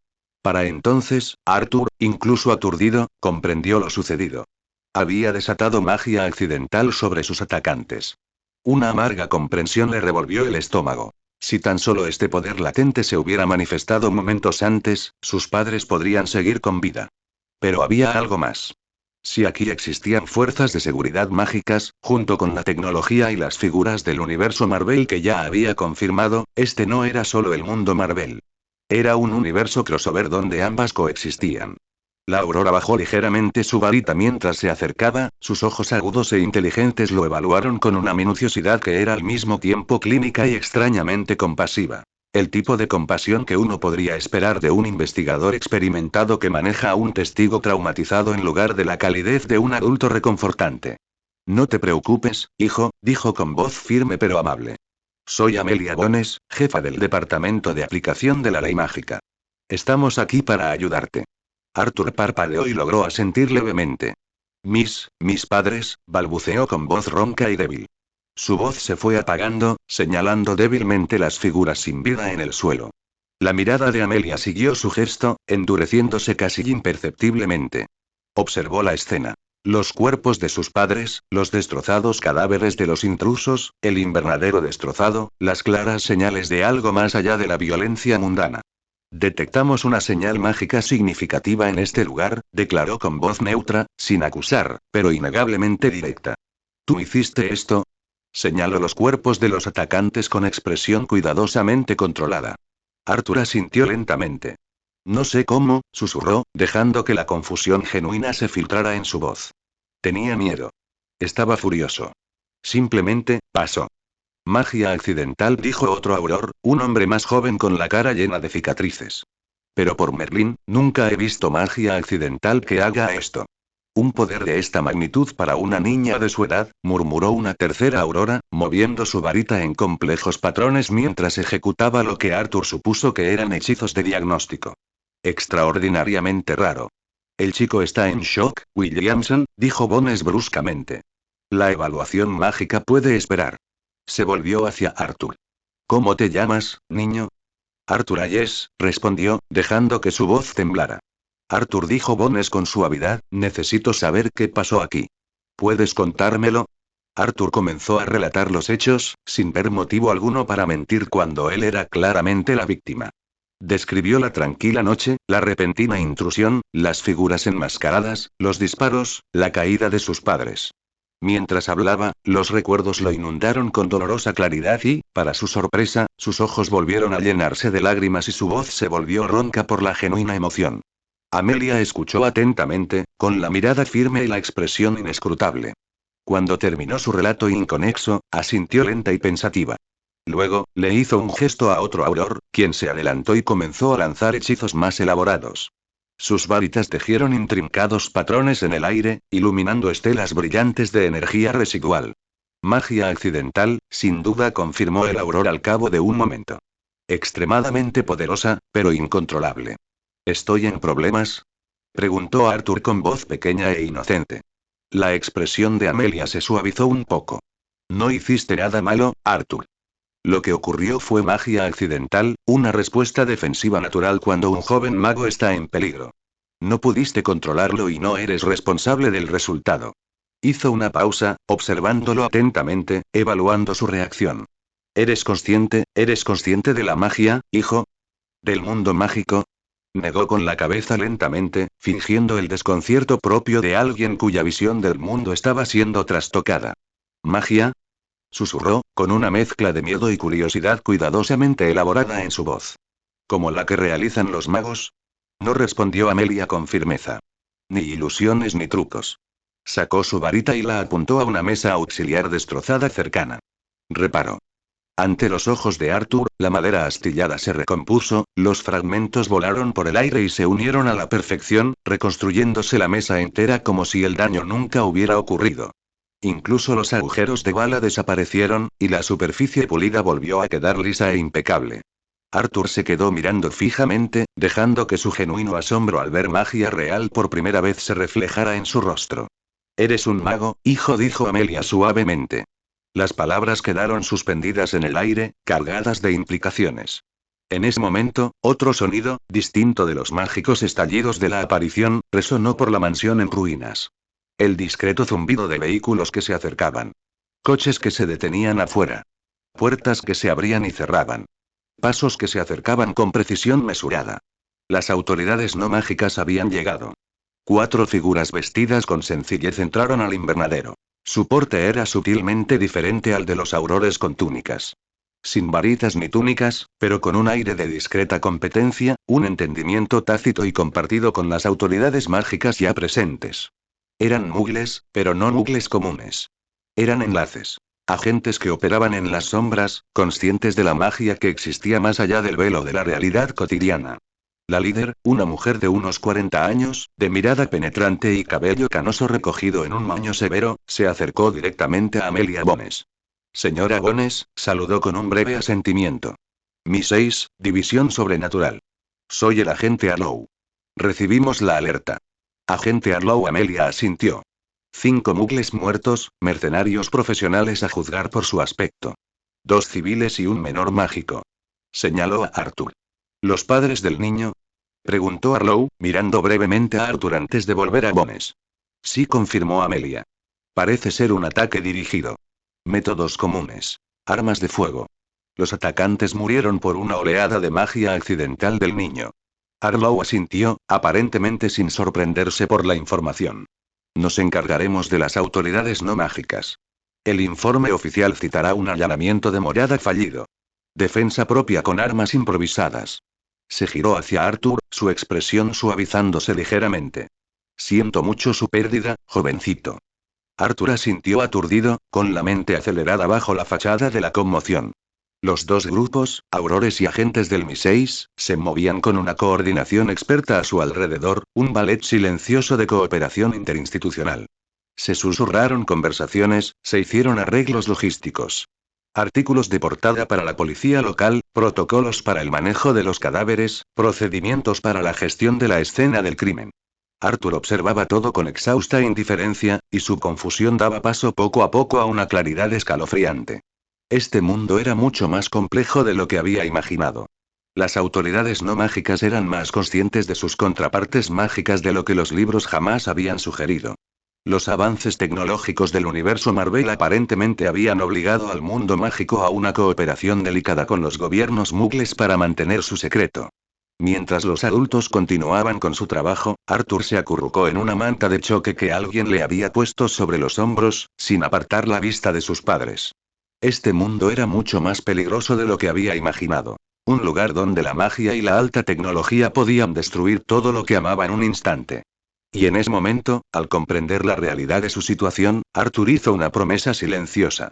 Para entonces, Arthur, incluso aturdido, comprendió lo sucedido. Había desatado magia accidental sobre sus atacantes. Una amarga comprensión le revolvió el estómago. Si tan solo este poder latente se hubiera manifestado momentos antes, sus padres podrían seguir con vida. Pero había algo más. Si aquí existían fuerzas de seguridad mágicas, junto con la tecnología y las figuras del universo Marvel que ya había confirmado, este no era solo el mundo Marvel. Era un universo crossover donde ambas coexistían. La Aurora bajó ligeramente su varita mientras se acercaba, sus ojos agudos e inteligentes lo evaluaron con una minuciosidad que era al mismo tiempo clínica y extrañamente compasiva. El tipo de compasión que uno podría esperar de un investigador experimentado que maneja a un testigo traumatizado en lugar de la calidez de un adulto reconfortante. No te preocupes, hijo, dijo con voz firme pero amable. Soy Amelia Bones, jefa del Departamento de Aplicación de la Ley Mágica. Estamos aquí para ayudarte. Arthur parpadeó y logró asentir levemente. Mis padres, balbuceó con voz ronca y débil. Su voz se fue apagando, señalando débilmente las figuras sin vida en el suelo. La mirada de Amelia siguió su gesto, endureciéndose casi imperceptiblemente. Observó la escena. Los cuerpos de sus padres, los destrozados cadáveres de los intrusos, el invernadero destrozado, las claras señales de algo más allá de la violencia mundana. Detectamos una señal mágica significativa en este lugar, declaró con voz neutra, sin acusar, pero innegablemente directa. ¿Tú hiciste esto? Señaló los cuerpos de los atacantes con expresión cuidadosamente controlada. Arthur asintió lentamente. No sé cómo, susurró, dejando que la confusión genuina se filtrara en su voz. Tenía miedo. Estaba furioso. Simplemente, pasó. Magia accidental, dijo otro auror, un hombre más joven con la cara llena de cicatrices. Pero por Merlín, nunca he visto magia accidental que haga esto. Un poder de esta magnitud para una niña de su edad, murmuró una tercera aurora, moviendo su varita en complejos patrones mientras ejecutaba lo que Arthur supuso que eran hechizos de diagnóstico. Extraordinariamente raro. El chico está en shock, Williamson, dijo Bones bruscamente. La evaluación mágica puede esperar. Se volvió hacia Arthur. ¿Cómo te llamas, niño? Arthur Ayes, respondió, dejando que su voz temblara. Arthur, dijo Bones con suavidad, necesito saber qué pasó aquí. ¿Puedes contármelo? Arthur comenzó a relatar los hechos, sin ver motivo alguno para mentir cuando él era claramente la víctima. Describió la tranquila noche, la repentina intrusión, las figuras enmascaradas, los disparos, la caída de sus padres. Mientras hablaba, los recuerdos lo inundaron con dolorosa claridad y, para su sorpresa, sus ojos volvieron a llenarse de lágrimas y su voz se volvió ronca por la genuina emoción. Amelia escuchó atentamente, con la mirada firme y la expresión inescrutable. Cuando terminó su relato inconexo, asintió lenta y pensativa. Luego, le hizo un gesto a otro auror, quien se adelantó y comenzó a lanzar hechizos más elaborados. Sus varitas tejieron intrincados patrones en el aire, iluminando estelas brillantes de energía residual. Magia accidental, sin duda, confirmó el auror al cabo de un momento. Extremadamente poderosa, pero incontrolable. ¿Estoy en problemas? Preguntó Arthur con voz pequeña e inocente. La expresión de Amelia se suavizó un poco. No hiciste nada malo, Arthur. Lo que ocurrió fue magia accidental, una respuesta defensiva natural cuando un joven mago está en peligro. No pudiste controlarlo y no eres responsable del resultado. Hizo una pausa, observándolo atentamente, evaluando su reacción. ¿Eres consciente de la magia, hijo? ¿Del mundo mágico? Negó con la cabeza lentamente, fingiendo el desconcierto propio de alguien cuya visión del mundo estaba siendo trastocada. ¿Magia? Susurró, con una mezcla de miedo y curiosidad cuidadosamente elaborada en su voz. ¿Como la que realizan los magos? No, respondió Amelia con firmeza. Ni ilusiones ni trucos. Sacó su varita y la apuntó a una mesa auxiliar destrozada cercana. Reparó. Ante los ojos de Arthur, la madera astillada se recompuso, los fragmentos volaron por el aire y se unieron a la perfección, reconstruyéndose la mesa entera como si el daño nunca hubiera ocurrido. Incluso los agujeros de bala desaparecieron, y la superficie pulida volvió a quedar lisa e impecable. Arthur se quedó mirando fijamente, dejando que su genuino asombro al ver magia real por primera vez se reflejara en su rostro. «Eres un mago, hijo», dijo Amelia suavemente. Las palabras quedaron suspendidas en el aire, cargadas de implicaciones. En ese momento, otro sonido, distinto de los mágicos estallidos de la aparición, resonó por la mansión en ruinas. El discreto zumbido de vehículos que se acercaban. Coches que se detenían afuera. Puertas que se abrían y cerraban. Pasos que se acercaban con precisión mesurada. Las autoridades no mágicas habían llegado. 4 figuras vestidas con sencillez entraron al invernadero. Su porte era sutilmente diferente al de los aurores con túnicas. Sin varitas ni túnicas, pero con un aire de discreta competencia, un entendimiento tácito y compartido con las autoridades mágicas ya presentes. Eran mugles, pero no mugles comunes. Eran enlaces. Agentes que operaban en las sombras, conscientes de la magia que existía más allá del velo de la realidad cotidiana. La líder, una mujer de unos 40 años, de mirada penetrante y cabello canoso recogido en un moño severo, se acercó directamente a Amelia Bones. Señora Bones, saludó con un breve asentimiento. Mi 6, División Sobrenatural. Soy el agente Arlow. Recibimos la alerta. Agente Arlow. Amelia asintió. 5 mugles muertos, mercenarios profesionales a juzgar por su aspecto. 2 civiles y un menor mágico. Señaló a Arthur. ¿Los padres del niño? Preguntó Arlow, mirando brevemente a Arthur antes de volver a Bones. Sí, confirmó Amelia. Parece ser un ataque dirigido. Métodos comunes. Armas de fuego. Los atacantes murieron por una oleada de magia accidental del niño. Arlow asintió, aparentemente sin sorprenderse por la información. Nos encargaremos de las autoridades no mágicas. El informe oficial citará un allanamiento de morada fallido. Defensa propia con armas improvisadas. Se giró hacia Arthur, su expresión suavizándose ligeramente. Siento mucho su pérdida, jovencito. Arthur asintió aturdido, con la mente acelerada bajo la fachada de la conmoción. Los dos grupos, aurores y agentes del Mi-6, se movían con una coordinación experta a su alrededor, un ballet silencioso de cooperación interinstitucional. Se susurraron conversaciones, se hicieron arreglos logísticos. Artículos de portada para la policía local, protocolos para el manejo de los cadáveres, procedimientos para la gestión de la escena del crimen. Arthur observaba todo con exhausta indiferencia, y su confusión daba paso poco a poco a una claridad escalofriante. Este mundo era mucho más complejo de lo que había imaginado. Las autoridades no mágicas eran más conscientes de sus contrapartes mágicas de lo que los libros jamás habían sugerido. Los avances tecnológicos del universo Marvel aparentemente habían obligado al mundo mágico a una cooperación delicada con los gobiernos mugles para mantener su secreto. Mientras los adultos continuaban con su trabajo, Arthur se acurrucó en una manta de choque que alguien le había puesto sobre los hombros, sin apartar la vista de sus padres. Este mundo era mucho más peligroso de lo que había imaginado. Un lugar donde la magia y la alta tecnología podían destruir todo lo que amaba en un instante. Y en ese momento, al comprender la realidad de su situación, Arthur hizo una promesa silenciosa.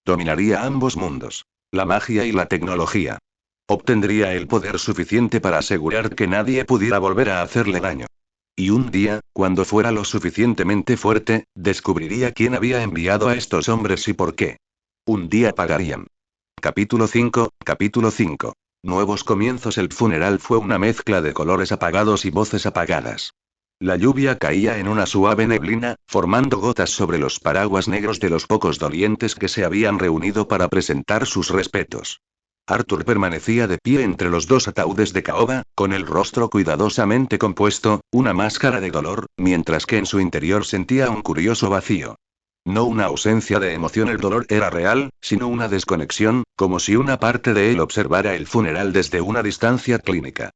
Dominaría ambos mundos. La magia y la tecnología. Obtendría el poder suficiente para asegurar que nadie pudiera volver a hacerle daño. Y un día, cuando fuera lo suficientemente fuerte, descubriría quién había enviado a estos hombres y por qué. Un día pagarían. Capítulo 5. Nuevos comienzos. El funeral fue una mezcla de colores apagados y voces apagadas. La lluvia caía en una suave neblina, formando gotas sobre los paraguas negros de los pocos dolientes que se habían reunido para presentar sus respetos. Arthur permanecía de pie entre los dos ataúdes de caoba, con el rostro cuidadosamente compuesto, una máscara de dolor, mientras que en su interior sentía un curioso vacío. No una ausencia de emoción, el dolor era real, sino una desconexión, como si una parte de él observara el funeral desde una distancia clínica.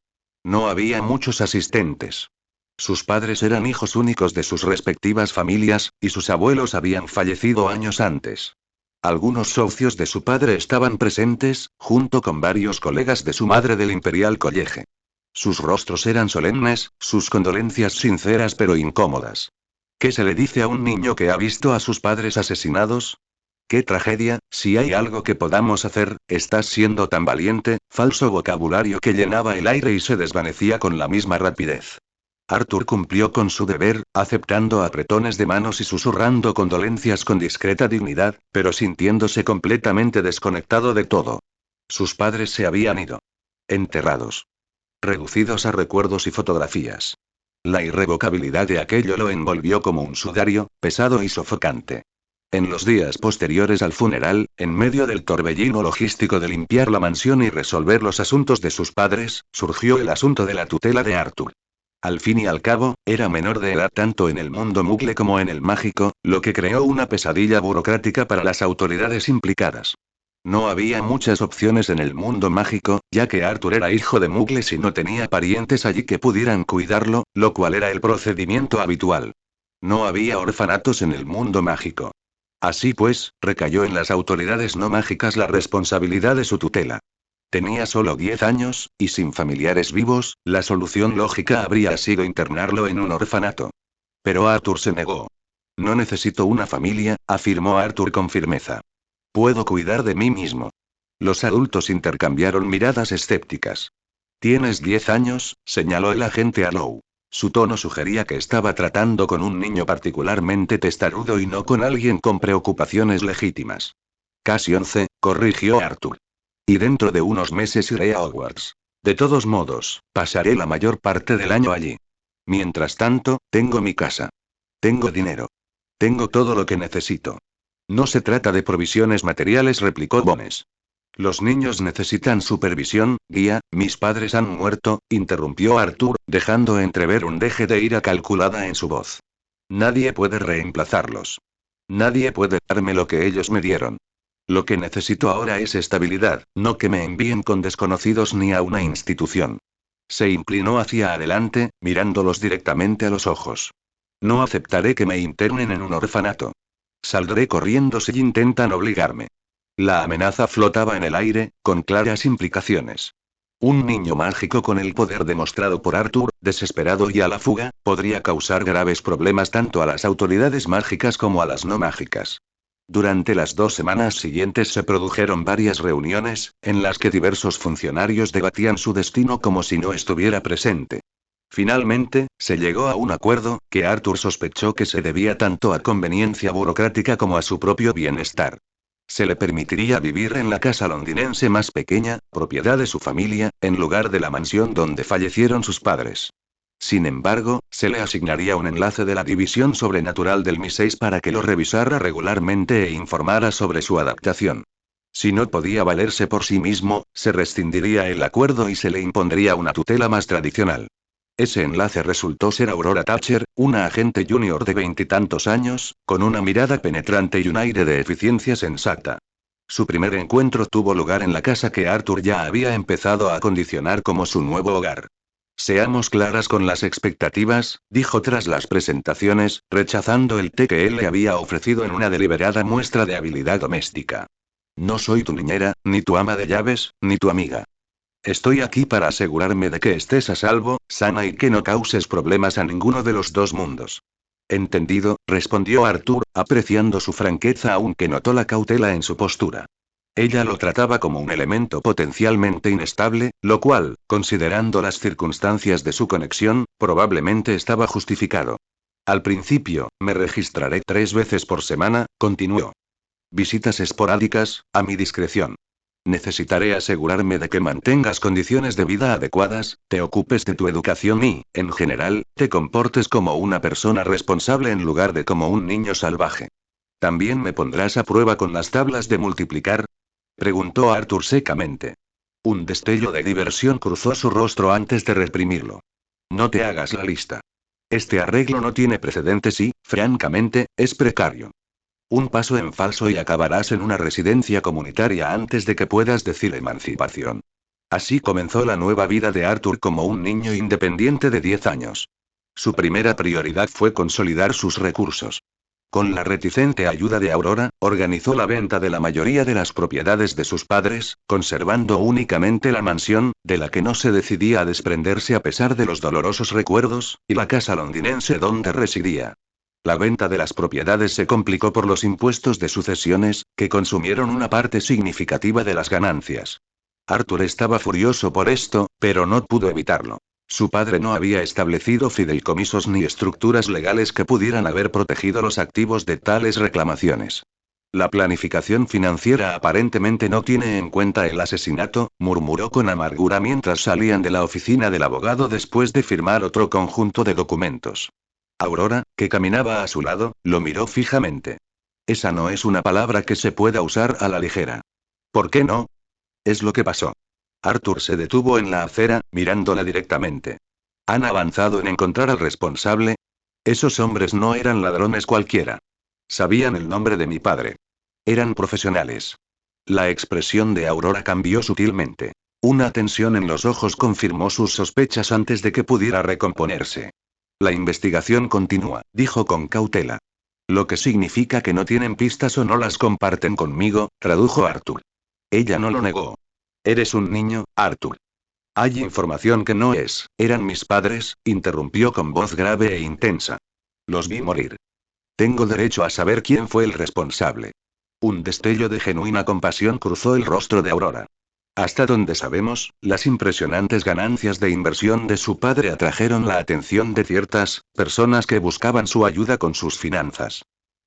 No había muchos asistentes. Sus padres eran hijos únicos de sus respectivas familias, y sus abuelos habían fallecido años antes. Algunos socios de su padre estaban presentes, junto con varios colegas de su madre del Imperial College. Sus rostros eran solemnes, sus condolencias sinceras pero incómodas. ¿Qué se le dice a un niño que ha visto a sus padres asesinados? ¡Qué tragedia! Si hay algo que podamos hacer, estás siendo tan valiente. Falso vocabulario que llenaba el aire y se desvanecía con la misma rapidez. Arthur cumplió con su deber, aceptando apretones de manos y susurrando condolencias con discreta dignidad, pero sintiéndose completamente desconectado de todo. Sus padres se habían ido. Enterrados. Reducidos a recuerdos y fotografías. La irrevocabilidad de aquello lo envolvió como un sudario, pesado y sofocante. En los días posteriores al funeral, en medio del torbellino logístico de limpiar la mansión y resolver los asuntos de sus padres, surgió el asunto de la tutela de Arthur. Al fin y al cabo, era menor de edad tanto en el mundo mugle como en el mágico, lo que creó una pesadilla burocrática para las autoridades implicadas. No había muchas opciones en el mundo mágico, ya que Arthur era hijo de mugles y no tenía parientes allí que pudieran cuidarlo, lo cual era el procedimiento habitual. No había orfanatos en el mundo mágico. Así pues, recayó en las autoridades no mágicas la responsabilidad de su tutela. Tenía solo 10 años, y sin familiares vivos, la solución lógica habría sido internarlo en un orfanato. Pero Arthur se negó. No necesito una familia, afirmó Arthur con firmeza. Puedo cuidar de mí mismo. Los adultos intercambiaron miradas escépticas. Tienes 10 años, señaló el agente a Lou. Su tono sugería que estaba tratando con un niño particularmente testarudo y no con alguien con preocupaciones legítimas. Casi 11, corrigió Arthur. Y dentro de unos meses iré a Hogwarts. De todos modos, pasaré la mayor parte del año allí. Mientras tanto, tengo mi casa. Tengo dinero. Tengo todo lo que necesito. No se trata de provisiones materiales, replicó Bones. Los niños necesitan supervisión, guía. Mis padres han muerto, interrumpió Arthur, dejando entrever un deje de ira calculada en su voz. Nadie puede reemplazarlos. Nadie puede darme lo que ellos me dieron. Lo que necesito ahora es estabilidad, no que me envíen con desconocidos ni a una institución. Se inclinó hacia adelante, mirándolos directamente a los ojos. No aceptaré que me internen en un orfanato. Saldré corriendo si intentan obligarme. La amenaza flotaba en el aire, con claras implicaciones. Un niño mágico con el poder demostrado por Arthur, desesperado y a la fuga, podría causar graves problemas tanto a las autoridades mágicas como a las no mágicas. Durante las 2 semanas siguientes se produjeron varias reuniones, en las que diversos funcionarios debatían su destino como si no estuviera presente. Finalmente, se llegó a un acuerdo, que Arthur sospechó que se debía tanto a conveniencia burocrática como a su propio bienestar. Se le permitiría vivir en la casa londinense más pequeña, propiedad de su familia, en lugar de la mansión donde fallecieron sus padres. Sin embargo, se le asignaría un enlace de la División Sobrenatural del MI6 para que lo revisara regularmente e informara sobre su adaptación. Si no podía valerse por sí mismo, se rescindiría el acuerdo y se le impondría una tutela más tradicional. Ese enlace resultó ser Aurora Thatcher, una agente junior de 20 y tantos años, con una mirada penetrante y un aire de eficiencia sensata. Su primer encuentro tuvo lugar en la casa que Arthur ya había empezado a acondicionar como su nuevo hogar. Seamos claras con las expectativas, dijo tras las presentaciones, rechazando el té que él le había ofrecido en una deliberada muestra de habilidad doméstica. No soy tu niñera, ni tu ama de llaves, ni tu amiga. Estoy aquí para asegurarme de que estés a salvo, sana y que no causes problemas a ninguno de los dos mundos. Entendido, respondió Arthur, apreciando su franqueza aunque notó la cautela en su postura. Ella lo trataba como un elemento potencialmente inestable, lo cual, considerando las circunstancias de su conexión, probablemente estaba justificado. Al principio, me registraré 3 veces por semana, continuó. Visitas esporádicas, a mi discreción. Necesitaré asegurarme de que mantengas condiciones de vida adecuadas, te ocupes de tu educación y, en general, te comportes como una persona responsable en lugar de como un niño salvaje. ¿También me pondrás a prueba con las tablas de multiplicar? Preguntó Arthur secamente. Un destello de diversión cruzó su rostro antes de reprimirlo. No te hagas la lista. Este arreglo no tiene precedentes y, francamente, es precario. Un paso en falso y acabarás en una residencia comunitaria antes de que puedas decir emancipación. Así comenzó la nueva vida de Arthur como un niño independiente de 10 años. Su primera prioridad fue consolidar sus recursos. Con la reticente ayuda de Aurora, organizó la venta de la mayoría de las propiedades de sus padres, conservando únicamente la mansión, de la que no se decidía a desprenderse a pesar de los dolorosos recuerdos, y la casa londinense donde residía. La venta de las propiedades se complicó por los impuestos de sucesiones, que consumieron una parte significativa de las ganancias. Arthur estaba furioso por esto, pero no pudo evitarlo. Su padre no había establecido fideicomisos ni estructuras legales que pudieran haber protegido los activos de tales reclamaciones. La planificación financiera aparentemente no tiene en cuenta el asesinato, murmuró con amargura mientras salían de la oficina del abogado después de firmar otro conjunto de documentos. Aurora, que caminaba a su lado, lo miró fijamente. Esa no es una palabra que se pueda usar a la ligera. ¿Por qué no? Es lo que pasó. Arthur se detuvo en la acera, mirándola directamente. ¿Han avanzado en encontrar al responsable? Esos hombres no eran ladrones cualquiera. Sabían el nombre de mi padre. Eran profesionales. La expresión de Aurora cambió sutilmente. Una tensión en los ojos confirmó sus sospechas antes de que pudiera recomponerse. La investigación continúa, dijo con cautela. Lo que significa que no tienen pistas o no las comparten conmigo, tradujo Arthur. Ella no lo negó. Eres un niño, Arthur. Hay información que no es. Eran mis padres, interrumpió con voz grave e intensa. Los vi morir. Tengo derecho a saber quién fue el responsable. Un destello de genuina compasión cruzó el rostro de Aurora. Hasta donde sabemos, las impresionantes ganancias de inversión de su padre atrajeron la atención de ciertas personas que buscaban su ayuda con sus finanzas.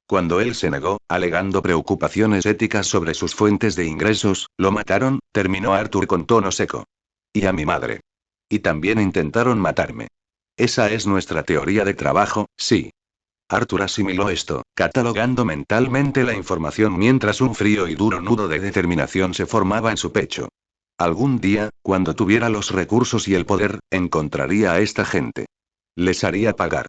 Cuando él se negó, alegando preocupaciones éticas sobre sus fuentes de ingresos, lo mataron, terminó Arthur con tono seco. Y a mi madre. Y también intentaron matarme. Esa es nuestra teoría de trabajo, sí. Arthur asimiló esto, catalogando mentalmente la información mientras un frío y duro nudo de determinación se formaba en su pecho. Algún día, cuando tuviera los recursos y el poder, encontraría a esta gente. Les haría pagar.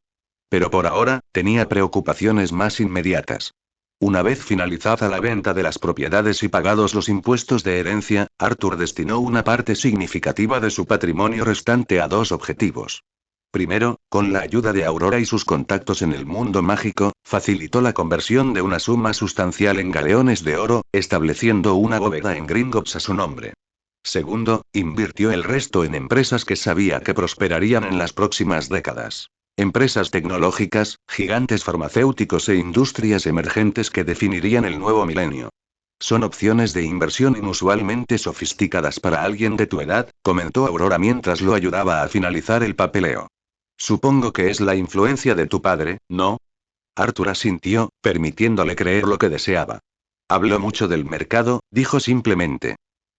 Pero por ahora, tenía preocupaciones más inmediatas. Una vez finalizada la venta de las propiedades y pagados los impuestos de herencia, Arthur destinó una parte significativa de su patrimonio restante a dos objetivos. Primero, con la ayuda de Aurora y sus contactos en el mundo mágico, facilitó la conversión de una suma sustancial en galeones de oro, estableciendo una bóveda en Gringotts a su nombre. Segundo, invirtió el resto en empresas que sabía que prosperarían en las próximas décadas. Empresas tecnológicas, gigantes farmacéuticos e industrias emergentes que definirían el nuevo milenio. Son opciones de inversión inusualmente sofisticadas para alguien de tu edad, comentó Aurora mientras lo ayudaba a finalizar el papeleo. Supongo que es la influencia de tu padre, ¿no? Arthur asintió, permitiéndole creer lo que deseaba. Habló mucho del mercado, dijo simplemente.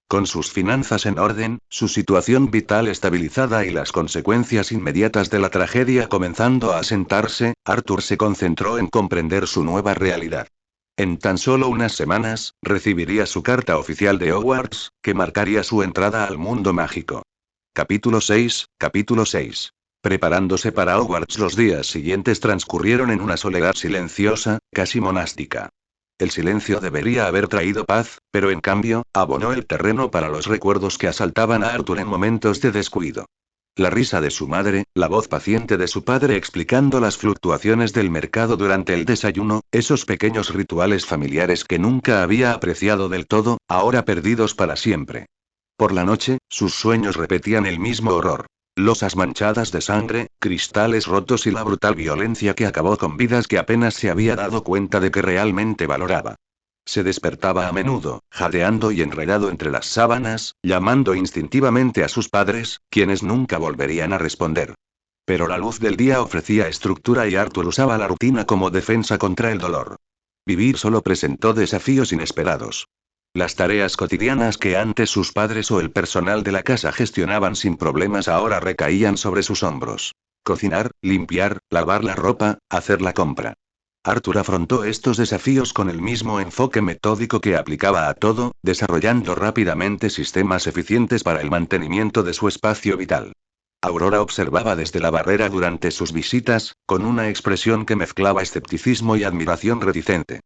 Con sus finanzas en orden, su situación vital estabilizada y las consecuencias inmediatas de la tragedia comenzando a asentarse, Arthur se concentró en comprender su nueva realidad. En tan solo unas semanas, recibiría su carta oficial de Hogwarts, que marcaría su entrada al mundo mágico. Capítulo 6, Capítulo 6. Preparándose para Hogwarts, los días siguientes transcurrieron en una soledad silenciosa, casi monástica. El silencio debería haber traído paz, pero en cambio, abonó el terreno para los recuerdos que asaltaban a Arthur en momentos de descuido. La risa de su madre, la voz paciente de su padre explicando las fluctuaciones del mercado durante el desayuno, esos pequeños rituales familiares que nunca había apreciado del todo, ahora perdidos para siempre. Por la noche, sus sueños repetían el mismo horror. Losas manchadas de sangre, cristales rotos y la brutal violencia que acabó con vidas que apenas se había dado cuenta de que realmente valoraba. Se despertaba a menudo, jadeando y enredado entre las sábanas, llamando instintivamente a sus padres, quienes nunca volverían a responder. Pero la luz del día ofrecía estructura y Arthur usaba la rutina como defensa contra el dolor. Vivir solo presentó desafíos inesperados. Las tareas cotidianas que antes sus padres o el personal de la casa gestionaban sin problemas ahora recaían sobre sus hombros. Cocinar, limpiar, lavar la ropa, hacer la compra. Arthur afrontó estos desafíos con el mismo enfoque metódico que aplicaba a todo, desarrollando rápidamente sistemas eficientes para el mantenimiento de su espacio vital. Aurora observaba desde la barrera durante sus visitas, con una expresión que mezclaba escepticismo y admiración reticente.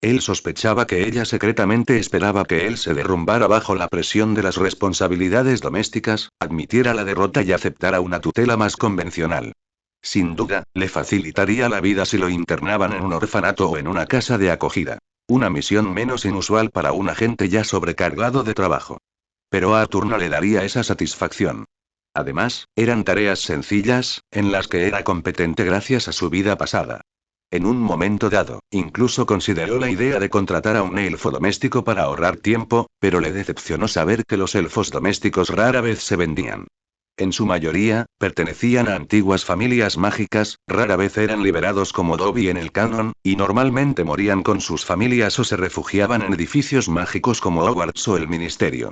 Él sospechaba que ella secretamente esperaba que él se derrumbara bajo la presión de las responsabilidades domésticas, admitiera la derrota y aceptara una tutela más convencional. Sin duda, le facilitaría la vida si lo internaban en un orfanato o en una casa de acogida. Una misión menos inusual para un agente ya sobrecargado de trabajo. Pero a Arthur no le daría esa satisfacción. Además, eran tareas sencillas, en las que era competente gracias a su vida pasada. En un momento dado, incluso consideró la idea de contratar a un elfo doméstico para ahorrar tiempo, pero le decepcionó saber que los elfos domésticos rara vez se vendían. En su mayoría, pertenecían a antiguas familias mágicas, rara vez eran liberados como Dobby en el canon, y normalmente morían con sus familias o se refugiaban en edificios mágicos como Hogwarts o el Ministerio.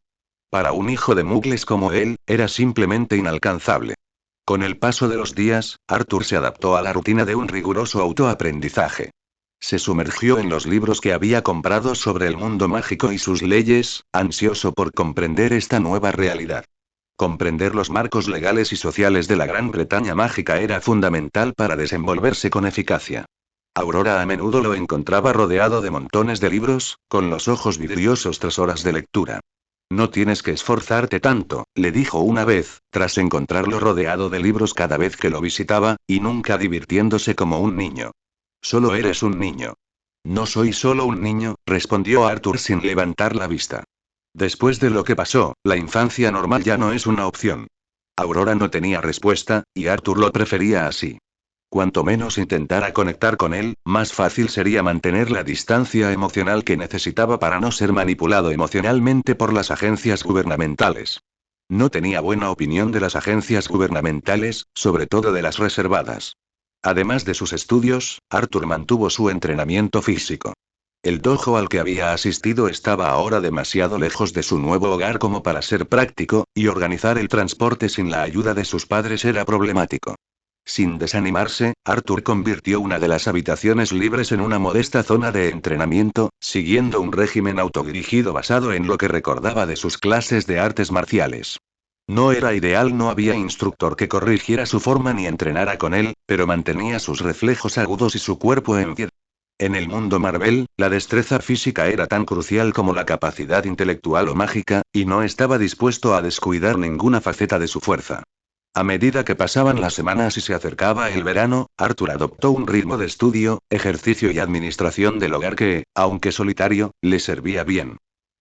Para un hijo de Muggles como él, era simplemente inalcanzable. Con el paso de los días, Arthur se adaptó a la rutina de un riguroso autoaprendizaje. Se sumergió en los libros que había comprado sobre el mundo mágico y sus leyes, ansioso por comprender esta nueva realidad. Comprender los marcos legales y sociales de la Gran Bretaña mágica era fundamental para desenvolverse con eficacia. Aurora a menudo lo encontraba rodeado de montones de libros, con los ojos vidriosos tras horas de lectura. No tienes que esforzarte tanto, le dijo una vez, tras encontrarlo rodeado de libros cada vez que lo visitaba, y nunca divirtiéndose como un niño. Solo eres un niño. No soy solo un niño, respondió Arthur sin levantar la vista. Después de lo que pasó, la infancia normal ya no es una opción. Aurora no tenía respuesta, y Arthur lo prefería así. Cuanto menos intentara conectar con él, más fácil sería mantener la distancia emocional que necesitaba para no ser manipulado emocionalmente por las agencias gubernamentales. No tenía buena opinión de las agencias gubernamentales, sobre todo de las reservadas. Además de sus estudios, Arthur mantuvo su entrenamiento físico. El dojo al que había asistido estaba ahora demasiado lejos de su nuevo hogar como para ser práctico, y organizar el transporte sin la ayuda de sus padres era problemático. Sin desanimarse, Arthur convirtió una de las habitaciones libres en una modesta zona de entrenamiento, siguiendo un régimen autodirigido basado en lo que recordaba de sus clases de artes marciales. No era ideal, no había instructor que corrigiera su forma ni entrenara con él, pero mantenía sus reflejos agudos y su cuerpo en pie. En el mundo Marvel, la destreza física era tan crucial como la capacidad intelectual o mágica, y no estaba dispuesto a descuidar ninguna faceta de su fuerza. A medida que pasaban las semanas y se acercaba el verano, Arthur adoptó un ritmo de estudio, ejercicio y administración del hogar que, aunque solitario, le servía bien.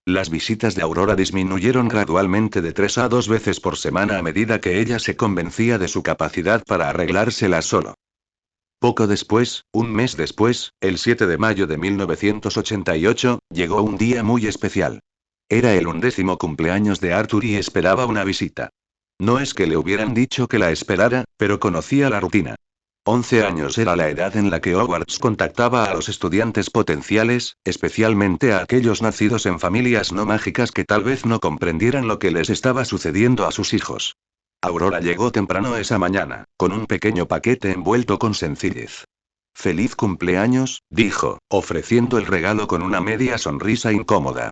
Las visitas de Aurora disminuyeron gradualmente de 3 a 2 veces por semana a medida que ella se convencía de su capacidad para arreglársela solo. Poco después, un mes después, el 7 de mayo de 1988, llegó un día muy especial. Era el 11º cumpleaños de Arthur y esperaba una visita. No es que le hubieran dicho que la esperara, pero conocía la rutina. 11 años era la edad en la que Hogwarts contactaba a los estudiantes potenciales, especialmente a aquellos nacidos en familias no mágicas que tal vez no comprendieran lo que les estaba sucediendo a sus hijos. Aurora llegó temprano esa mañana, con un pequeño paquete envuelto con sencillez. «Feliz cumpleaños», dijo, ofreciendo el regalo con una media sonrisa incómoda.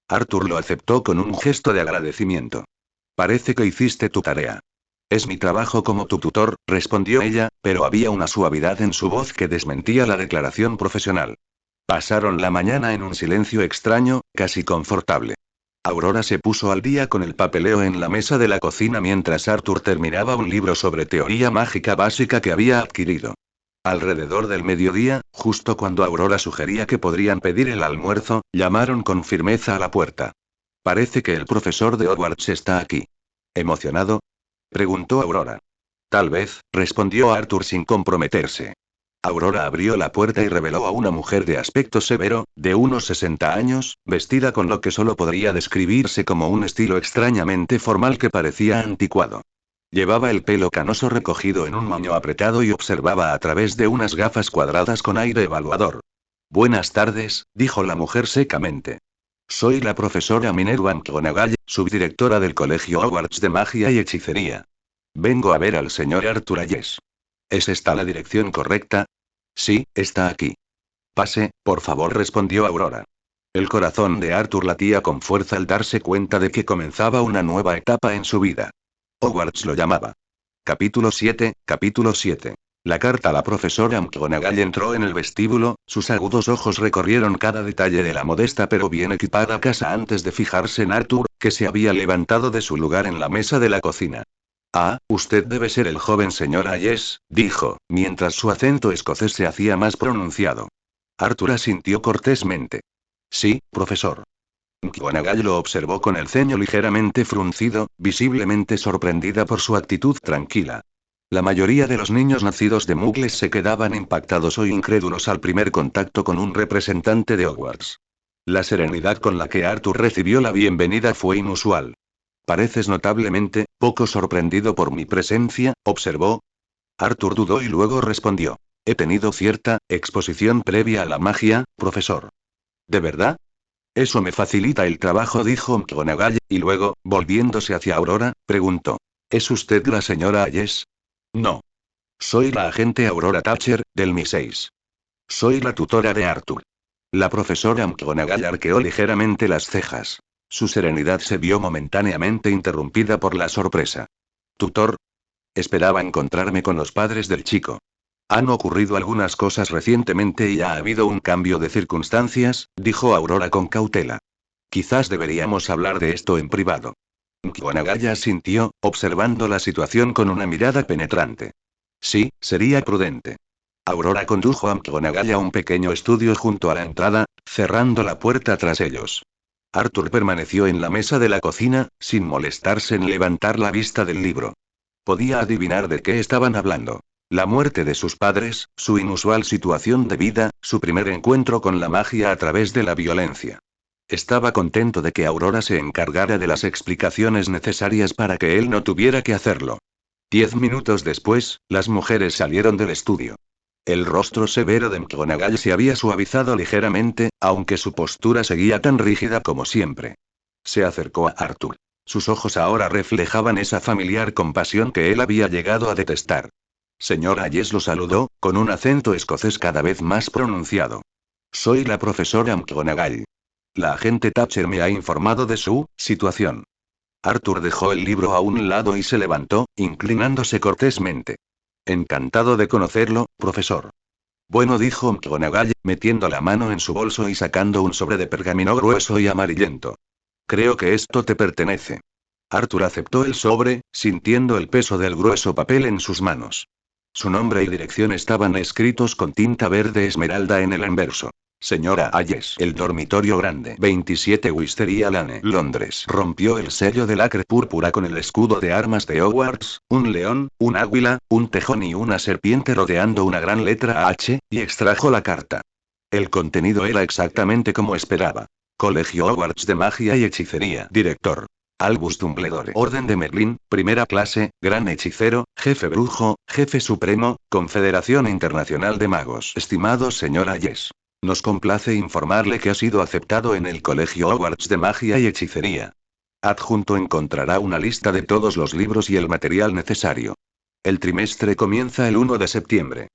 Arthur lo aceptó con un gesto de agradecimiento. «Parece que hiciste tu tarea». «Es mi trabajo como tu tutor», respondió ella, pero había una suavidad en su voz que desmentía la declaración profesional. Pasaron la mañana en un silencio extraño, casi confortable. Aurora se puso al día con el papeleo en la mesa de la cocina mientras Arthur terminaba un libro sobre teoría mágica básica que había adquirido. Alrededor del mediodía, justo cuando Aurora sugería que podrían pedir el almuerzo, llamaron con firmeza a la puerta. «Parece que el profesor de Hogwarts está aquí». «¿Emocionado?», preguntó Aurora. «Tal vez», respondió Arthur sin comprometerse. Aurora abrió la puerta y reveló a una mujer de aspecto severo, de unos 60 años, vestida con lo que solo podría describirse como un estilo extrañamente formal que parecía anticuado. Llevaba el pelo canoso recogido en un moño apretado y observaba a través de unas gafas cuadradas con aire evaluador. «Buenas tardes», dijo la mujer secamente. «Soy la profesora Minerva McGonagall, subdirectora del Colegio Hogwarts de Magia y Hechicería. Vengo a ver al señor Arthur Ayes. ¿Es esta la dirección correcta?» «Sí, está aquí». «Pase, por favor», respondió Aurora. El corazón de Arthur latía con fuerza al darse cuenta de que comenzaba una nueva etapa en su vida. Hogwarts lo llamaba. Capítulo 7, capítulo 7. La carta a la profesora McGonagall entró en el vestíbulo, sus agudos ojos recorrieron cada detalle de la modesta pero bien equipada casa antes de fijarse en Arthur, que se había levantado de su lugar en la mesa de la cocina. «Ah, usted debe ser el joven señor Ayes», dijo, mientras su acento escocés se hacía más pronunciado. Arthur asintió cortésmente. «Sí, profesor». McGonagall lo observó con el ceño ligeramente fruncido, visiblemente sorprendida por su actitud tranquila. La mayoría de los niños nacidos de muggles se quedaban impactados o incrédulos al primer contacto con un representante de Hogwarts. La serenidad con la que Arthur recibió la bienvenida fue inusual. «Pareces notablemente poco sorprendido por mi presencia», observó. Arthur dudó y luego respondió. «He tenido cierta exposición previa a la magia, profesor». «¿De verdad?». «Eso me facilita el trabajo», dijo McGonagall, y luego, volviéndose hacia Aurora, preguntó. «¿Es usted la señora Ayes?». «No. Soy la agente Aurora Thatcher, del MI6. Soy la tutora de Arthur». La profesora McGonagall arqueó ligeramente las cejas. Su serenidad se vio momentáneamente interrumpida por la sorpresa. «¿Tutor?». «Esperaba encontrarme con los padres del chico. Han ocurrido algunas cosas recientemente y ha habido un cambio de circunstancias», dijo Aurora con cautela. «Quizás deberíamos hablar de esto en privado». McGonagall asintió, observando la situación con una mirada penetrante. «Sí, sería prudente». Aurora condujo a McGonagall a un pequeño estudio junto a la entrada, cerrando la puerta tras ellos. Arthur permaneció en la mesa de la cocina, sin molestarse en levantar la vista del libro. Podía adivinar de qué estaban hablando. La muerte de sus padres, su inusual situación de vida, su primer encuentro con la magia a través de la violencia. Estaba contento de que Aurora se encargara de las explicaciones necesarias para que él no tuviera que hacerlo. 10 minutos después, las mujeres salieron del estudio. El rostro severo de McGonagall se había suavizado ligeramente, aunque su postura seguía tan rígida como siempre. Se acercó a Arthur. Sus ojos ahora reflejaban esa familiar compasión que él había llegado a detestar. Señora Yes lo saludó, con un acento escocés cada vez más pronunciado. Soy la profesora McGonagall. La agente Thatcher me ha informado de su situación. Arthur dejó el libro a un lado y se levantó, inclinándose cortésmente. Encantado de conocerlo, profesor. Bueno, dijo McGonagall, metiendo la mano en su bolso y sacando un sobre de pergamino grueso y amarillento. Creo que esto te pertenece. Arthur aceptó el sobre, sintiendo el peso del grueso papel en sus manos. Su nombre y dirección estaban escritos con tinta verde esmeralda en el anverso. Señora Hayes, el dormitorio grande, 27 Wisteria Lane, Londres. Rompió el sello de lacre púrpura con el escudo de armas de Hogwarts, un león, un águila, un tejón y una serpiente rodeando una gran letra H, y extrajo la carta. El contenido era exactamente como esperaba. Colegio Hogwarts de Magia y Hechicería. Director. Albus Dumbledore. Orden de Merlín, primera clase, gran hechicero, jefe brujo, jefe supremo, Confederación Internacional de Magos. Estimado señor Hayes. Nos complace informarle que ha sido aceptado en el Colegio Hogwarts de Magia y Hechicería. Adjunto encontrará una lista de todos los libros y el material necesario. El trimestre comienza el 1 de septiembre.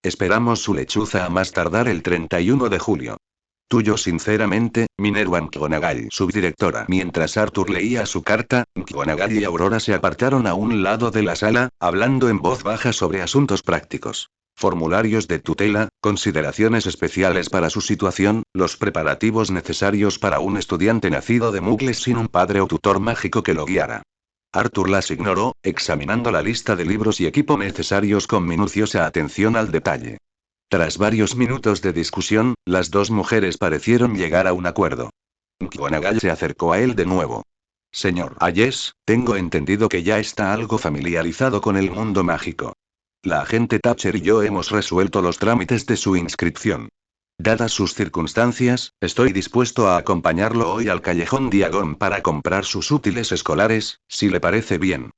Esperamos su lechuza a más tardar el 31 de julio. Tuyo sinceramente, Minerva McGonagall, subdirectora. Mientras Arthur leía su carta, McGonagall y Aurora se apartaron a un lado de la sala, hablando en voz baja sobre asuntos prácticos. Formularios de tutela, consideraciones especiales para su situación, los preparativos necesarios para un estudiante nacido de Muggles sin un padre o tutor mágico que lo guiara. Arthur las ignoró, examinando la lista de libros y equipo necesarios con minuciosa atención al detalle. Tras varios minutos de discusión, las dos mujeres parecieron llegar a un acuerdo. McGonagall se acercó a él de nuevo. Señor Hayes, tengo entendido que ya está algo familiarizado con el mundo mágico. La agente Thatcher y yo hemos resuelto los trámites de su inscripción. Dadas sus circunstancias, estoy dispuesto a acompañarlo hoy al Callejón Diagon para comprar sus útiles escolares, si le parece bien.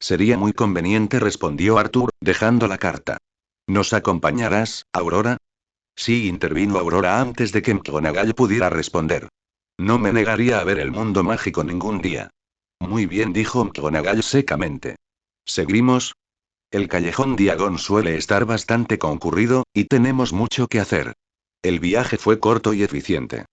Sería muy conveniente, respondió Arthur, dejando la carta. ¿Nos acompañarás, Aurora? Sí, intervino Aurora antes de que McGonagall pudiera responder. No me negaría a ver el mundo mágico ningún día. Muy bien, dijo McGonagall secamente. ¿Seguimos? El Callejón Diagon suele estar bastante concurrido, y tenemos mucho que hacer. El viaje fue corto y eficiente.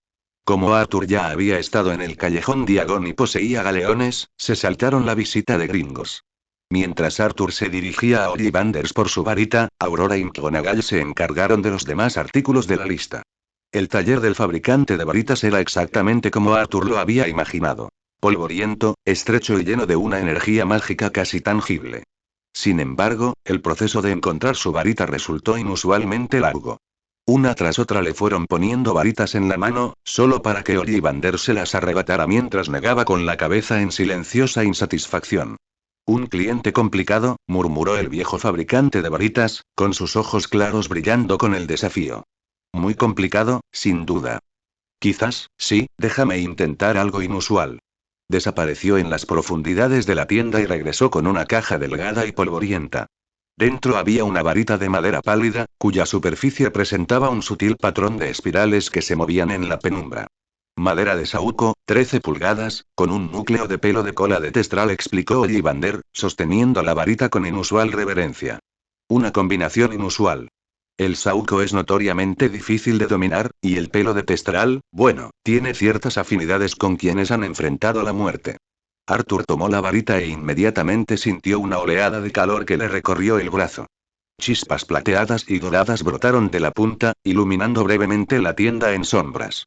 Como Arthur ya había estado en el Callejón Diagon y poseía galeones, se saltaron la visita de Gringos. Mientras Arthur se dirigía a Ollivanders por su varita, Aurora y McGonagall se encargaron de los demás artículos de la lista. El taller del fabricante de varitas era exactamente como Arthur lo había imaginado. Polvoriento, estrecho y lleno de una energía mágica casi tangible. Sin embargo, el proceso de encontrar su varita resultó inusualmente largo. Una tras otra le fueron poniendo varitas en la mano, solo para que Ollivander se las arrebatara mientras negaba con la cabeza en silenciosa insatisfacción. Un cliente complicado, murmuró el viejo fabricante de varitas, con sus ojos claros brillando con el desafío. Muy complicado, sin duda. Quizás, sí, déjame intentar algo inusual. Desapareció en las profundidades de la tienda y regresó con una caja delgada y polvorienta. Dentro había una varita de madera pálida, cuya superficie presentaba un sutil patrón de espirales que se movían en la penumbra. Madera de saúco, 13 pulgadas, con un núcleo de pelo de cola de testral, explicó Ollivander, sosteniendo la varita con inusual reverencia. Una combinación inusual. El saúco es notoriamente difícil de dominar, y el pelo de testral, bueno, tiene ciertas afinidades con quienes han enfrentado la muerte. Arthur tomó la varita e inmediatamente sintió una oleada de calor que le recorrió el brazo. Chispas plateadas y doradas brotaron de la punta, iluminando brevemente la tienda en sombras.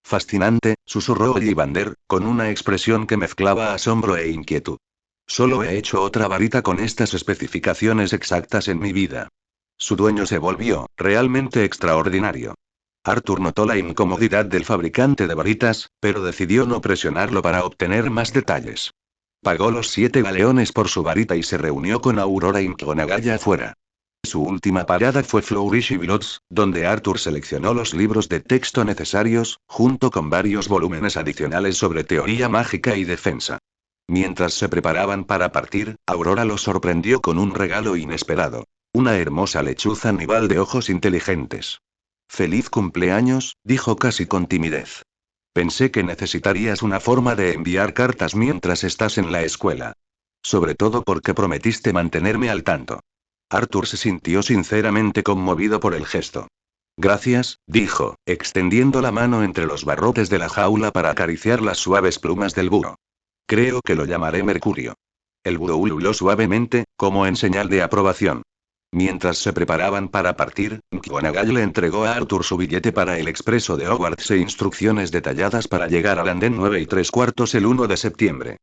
Fascinante, susurró Ollivander, con una expresión que mezclaba asombro e inquietud. Solo he hecho otra varita con estas especificaciones exactas en mi vida. Su dueño se volvió, realmente extraordinario. Arthur notó la incomodidad del fabricante de varitas, pero decidió no presionarlo para obtener más detalles. Pagó los 7 galeones por su varita y se reunió con Aurora y McGonagall afuera. Su última parada fue Flourish y Bloods, donde Arthur seleccionó los libros de texto necesarios, junto con varios volúmenes adicionales sobre teoría mágica y defensa. Mientras se preparaban para partir, Aurora los sorprendió con un regalo inesperado. Una hermosa lechuza nival de ojos inteligentes. «Feliz cumpleaños», dijo casi con timidez. «Pensé que necesitarías una forma de enviar cartas mientras estás en la escuela. Sobre todo porque prometiste mantenerme al tanto». Arthur se sintió sinceramente conmovido por el gesto. «Gracias», dijo, extendiendo la mano entre los barrotes de la jaula para acariciar las suaves plumas del búho. «Creo que lo llamaré Mercurio». El búho ululó suavemente, como en señal de aprobación. Mientras se preparaban para partir, McGonagall le entregó a Arthur su billete para el expreso de Hogwarts e instrucciones detalladas para llegar al andén 9 3/4 el 1 de septiembre.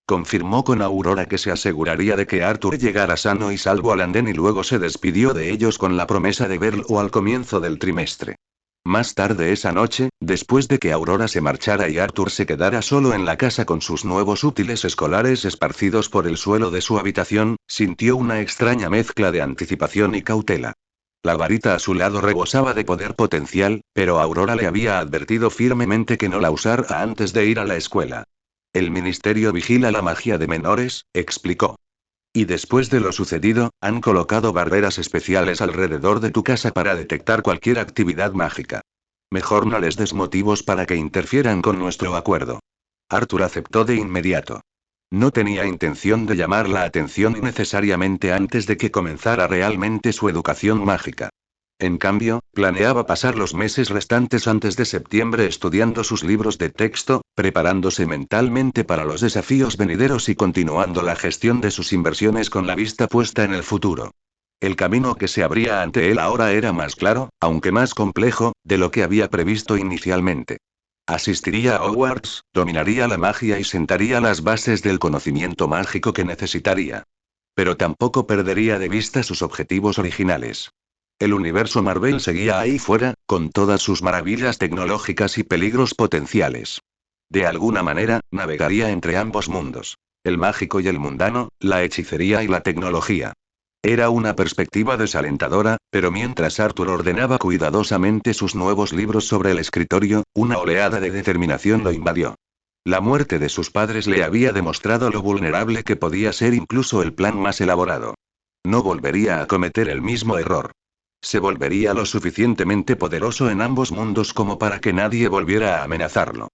Confirmó con Aurora que se aseguraría de que Arthur llegara sano y salvo al andén y luego se despidió de ellos con la promesa de verlo al comienzo del trimestre. Más tarde esa noche, después de que Aurora se marchara y Arthur se quedara solo en la casa con sus nuevos útiles escolares esparcidos por el suelo de su habitación, sintió una extraña mezcla de anticipación y cautela. La varita a su lado rebosaba de poder potencial, pero Aurora le había advertido firmemente que no la usara antes de ir a la escuela. «El ministerio vigila la magia de menores», explicó. «Y después de lo sucedido, han colocado barreras especiales alrededor de tu casa para detectar cualquier actividad mágica. Mejor no les des motivos para que interfieran con nuestro acuerdo». Arthur aceptó de inmediato. No tenía intención de llamar la atención innecesariamente antes de que comenzara realmente su educación mágica. En cambio, planeaba pasar los meses restantes antes de septiembre estudiando sus libros de texto, preparándose mentalmente para los desafíos venideros y continuando la gestión de sus inversiones con la vista puesta en el futuro. El camino que se abría ante él ahora era más claro, aunque más complejo, de lo que había previsto inicialmente. Asistiría a Hogwarts, dominaría la magia y sentaría las bases del conocimiento mágico que necesitaría. Pero tampoco perdería de vista sus objetivos originales. El universo Marvel seguía ahí fuera, con todas sus maravillas tecnológicas y peligros potenciales. De alguna manera, navegaría entre ambos mundos. El mágico y el mundano, la hechicería y la tecnología. Era una perspectiva desalentadora, pero mientras Arthur ordenaba cuidadosamente sus nuevos libros sobre el escritorio, una oleada de determinación lo invadió. La muerte de sus padres le había demostrado lo vulnerable que podía ser incluso el plan más elaborado. No volvería a cometer el mismo error. Se volvería lo suficientemente poderoso en ambos mundos como para que nadie volviera a amenazarlo.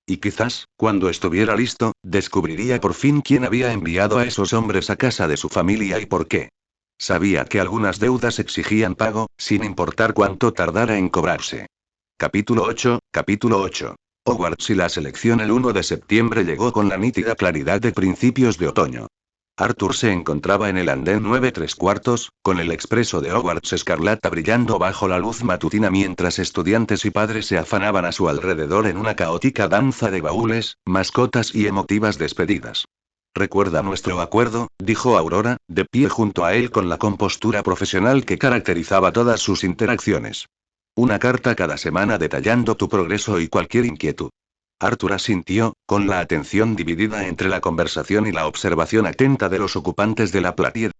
Y quizás, cuando estuviera listo, descubriría por fin quién había enviado a esos hombres a casa de su familia y por qué. Sabía que algunas deudas exigían pago, sin importar cuánto tardara en cobrarse. Capítulo 8. Hogwarts y la selección. El 1 de septiembre llegó con la nítida claridad de principios de otoño. Arthur se encontraba en el andén 9 3/4, con el expreso de Hogwarts escarlata brillando bajo la luz matutina mientras estudiantes y padres se afanaban a su alrededor en una caótica danza de baúles, mascotas y emotivas despedidas. «Recuerda nuestro acuerdo», dijo Aurora, de pie junto a él con la compostura profesional que caracterizaba todas sus interacciones. «Una carta cada semana detallando tu progreso y cualquier inquietud». Arthur asintió, con la atención dividida entre la conversación y la observación atenta de los ocupantes de la platier.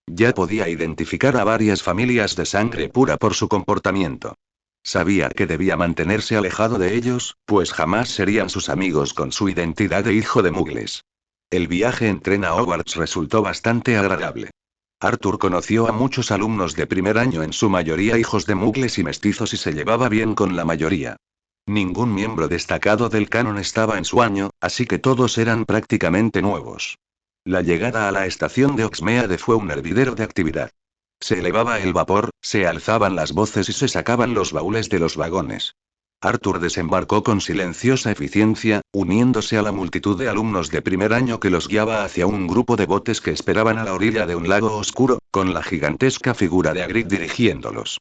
Ya podía identificar a varias familias de sangre pura por su comportamiento. Sabía que debía mantenerse alejado de ellos, pues jamás serían sus amigos con su identidad de hijo de muggles. El viaje en tren a Hogwarts resultó bastante agradable. Arthur conoció a muchos alumnos de primer año, en su mayoría hijos de muggles y mestizos, y se llevaba bien con la mayoría. Ningún miembro destacado del canon estaba en su año, así que todos eran prácticamente nuevos. La llegada a la estación de Oxmeade fue un hervidero de actividad. Se elevaba el vapor, se alzaban las voces y se sacaban los baúles de los vagones. Arthur desembarcó con silenciosa eficiencia, uniéndose a la multitud de alumnos de primer año que los guiaba hacia un grupo de botes que esperaban a la orilla de un lago oscuro, con la gigantesca figura de Hagrid dirigiéndolos.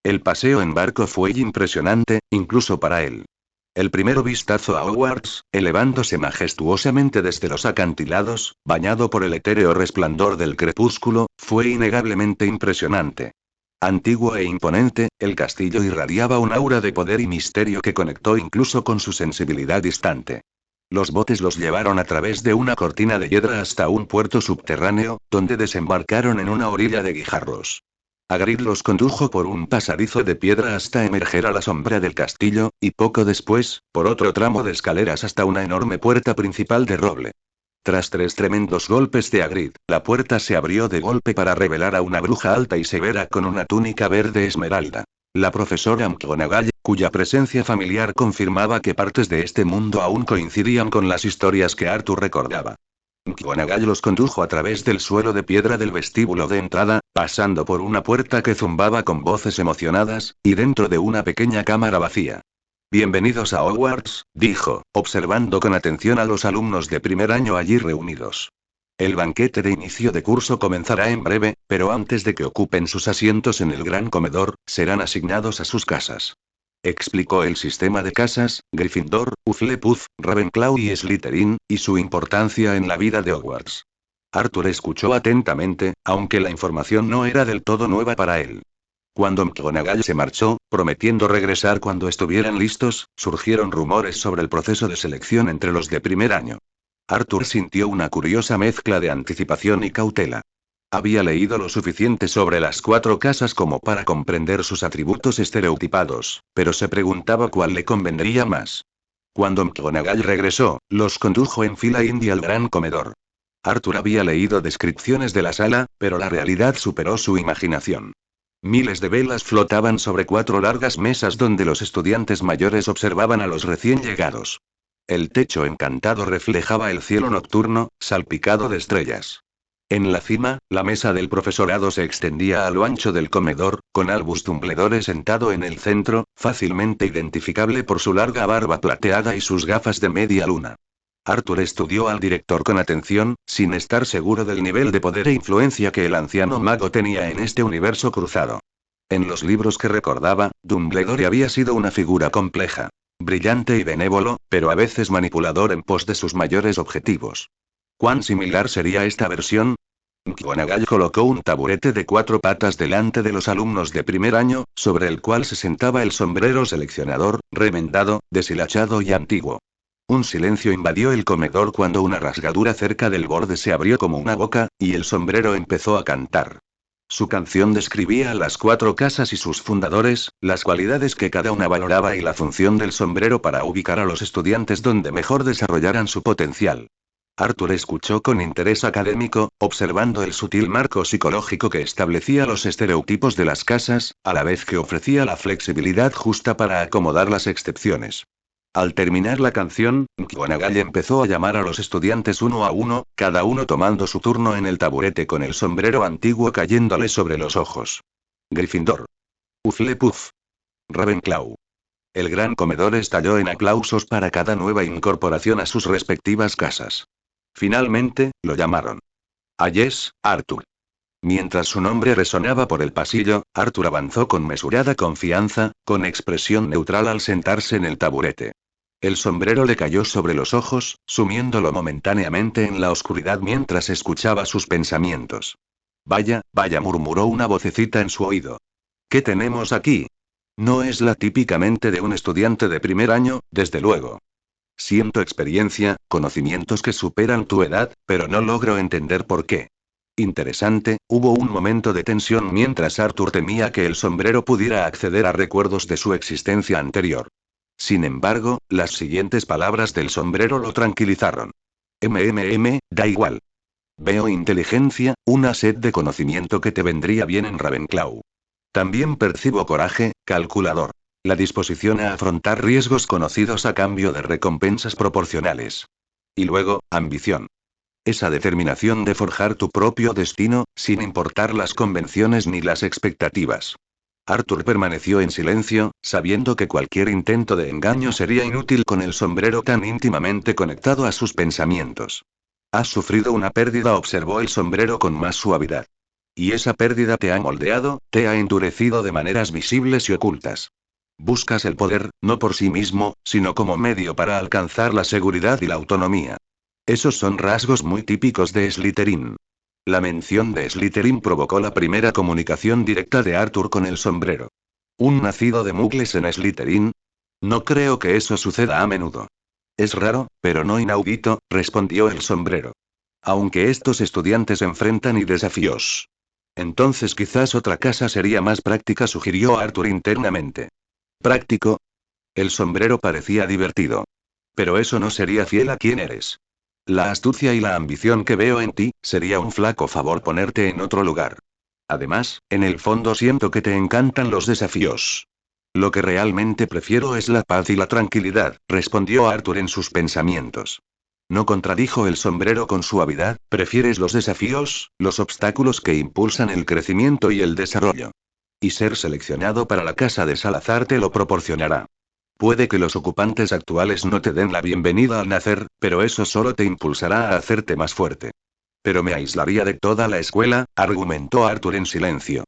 El paseo en barco fue impresionante, incluso para él. El primero vistazo a Hogwarts, elevándose majestuosamente desde los acantilados, bañado por el etéreo resplandor del crepúsculo, fue innegablemente impresionante. Antiguo e imponente, el castillo irradiaba un aura de poder y misterio que conectó incluso con su sensibilidad distante. Los botes los llevaron a través de una cortina de hiedra hasta un puerto subterráneo, donde desembarcaron en una orilla de guijarros. Hagrid los condujo por un pasadizo de piedra hasta emerger a la sombra del castillo, y poco después, por otro tramo de escaleras hasta una enorme puerta principal de roble. Tras 3 tremendos golpes de Hagrid, la puerta se abrió de golpe para revelar a una bruja alta y severa con una túnica verde esmeralda. La profesora McGonagall, cuya presencia familiar confirmaba que partes de este mundo aún coincidían con las historias que Arthur recordaba. McGonagall los condujo a través del suelo de piedra del vestíbulo de entrada, pasando por una puerta que zumbaba con voces emocionadas, y dentro de una pequeña cámara vacía. Bienvenidos a Hogwarts, dijo, observando con atención a los alumnos de primer año allí reunidos. El banquete de inicio de curso comenzará en breve, pero antes de que ocupen sus asientos en el gran comedor, serán asignados a sus casas. Explicó el sistema de casas, Gryffindor, Hufflepuff, Ravenclaw y Slytherin, y su importancia en la vida de Hogwarts. Arthur escuchó atentamente, aunque la información no era del todo nueva para él. Cuando McGonagall se marchó, prometiendo regresar cuando estuvieran listos, surgieron rumores sobre el proceso de selección entre los de primer año. Arthur sintió una curiosa mezcla de anticipación y cautela. Había leído lo suficiente sobre las 4 casas como para comprender sus atributos estereotipados, pero se preguntaba cuál le convendría más. Cuando McGonagall regresó, los condujo en fila india al gran comedor. Arthur había leído descripciones de la sala, pero la realidad superó su imaginación. Miles de velas flotaban sobre 4 largas mesas donde los estudiantes mayores observaban a los recién llegados. El techo encantado reflejaba el cielo nocturno, salpicado de estrellas. En la cima, la mesa del profesorado se extendía a lo ancho del comedor, con Albus Dumbledore sentado en el centro, fácilmente identificable por su larga barba plateada y sus gafas de media luna. Arthur estudió al director con atención, sin estar seguro del nivel de poder e influencia que el anciano mago tenía en este universo cruzado. En los libros que recordaba, Dumbledore había sido una figura compleja. Brillante y benévolo, pero a veces manipulador en pos de sus mayores objetivos. ¿Cuán similar sería esta versión? McGonagall colocó un taburete de 4 patas delante de los alumnos de primer año, sobre el cual se sentaba el sombrero seleccionador, remendado, deshilachado y antiguo. Un silencio invadió el comedor cuando una rasgadura cerca del borde se abrió como una boca, y el sombrero empezó a cantar. Su canción describía las 4 casas y sus fundadores, las cualidades que cada una valoraba y la función del sombrero para ubicar a los estudiantes donde mejor desarrollaran su potencial. Arthur escuchó con interés académico, observando el sutil marco psicológico que establecía los estereotipos de las casas, a la vez que ofrecía la flexibilidad justa para acomodar las excepciones. Al terminar la canción, McGonagall empezó a llamar a los estudiantes uno a uno, cada uno tomando su turno en el taburete con el sombrero antiguo cayéndole sobre los ojos. Gryffindor. Hufflepuff. Ravenclaw. El gran comedor estalló en aplausos para cada nueva incorporación a sus respectivas casas. Finalmente, lo llamaron. Hayes, Arthur. Mientras su nombre resonaba por el pasillo, Arthur avanzó con mesurada confianza, con expresión neutral al sentarse en el taburete. El sombrero le cayó sobre los ojos, sumiéndolo momentáneamente en la oscuridad mientras escuchaba sus pensamientos. Vaya, vaya, murmuró una vocecita en su oído. ¿Qué tenemos aquí? No es la típicamente de un estudiante de primer año, desde luego. Siento experiencia, conocimientos que superan tu edad, pero no logro entender por qué. Interesante, hubo un momento de tensión mientras Arthur temía que el sombrero pudiera acceder a recuerdos de su existencia anterior. Sin embargo, las siguientes palabras del sombrero lo tranquilizaron. Da igual. Veo inteligencia, una sed de conocimiento que te vendría bien en Ravenclaw. También percibo coraje, calculador. La disposición a afrontar riesgos conocidos a cambio de recompensas proporcionales. Y luego, ambición. Esa determinación de forjar tu propio destino, sin importar las convenciones ni las expectativas. Arthur permaneció en silencio, sabiendo que cualquier intento de engaño sería inútil con el sombrero tan íntimamente conectado a sus pensamientos. Has sufrido una pérdida, observó el sombrero con más suavidad. Y esa pérdida te ha moldeado, te ha endurecido de maneras visibles y ocultas. Buscas el poder, no por sí mismo, sino como medio para alcanzar la seguridad y la autonomía. Esos son rasgos muy típicos de Slytherin. La mención de Slytherin provocó la primera comunicación directa de Arthur con el sombrero. ¿Un nacido de Muggles en Slytherin? No creo que eso suceda a menudo. Es raro, pero no inaudito, respondió el sombrero. Aunque estos estudiantes enfrentan y desafíos Entonces quizás otra casa sería más práctica, sugirió Arthur internamente. ¿Práctico? El sombrero parecía divertido. Pero eso no sería fiel a quien eres. La astucia y la ambición que veo en ti, sería un flaco favor ponerte en otro lugar. Además, en el fondo siento que te encantan los desafíos. Lo que realmente prefiero es la paz y la tranquilidad, respondió Arthur en sus pensamientos. No, contradijo el sombrero con suavidad, prefieres los desafíos, los obstáculos que impulsan el crecimiento y el desarrollo. Y ser seleccionado para la casa de Salazar te lo proporcionará. Puede que los ocupantes actuales no te den la bienvenida al nacer, pero eso solo te impulsará a hacerte más fuerte. Pero me aislaría de toda la escuela, argumentó Arthur en silencio.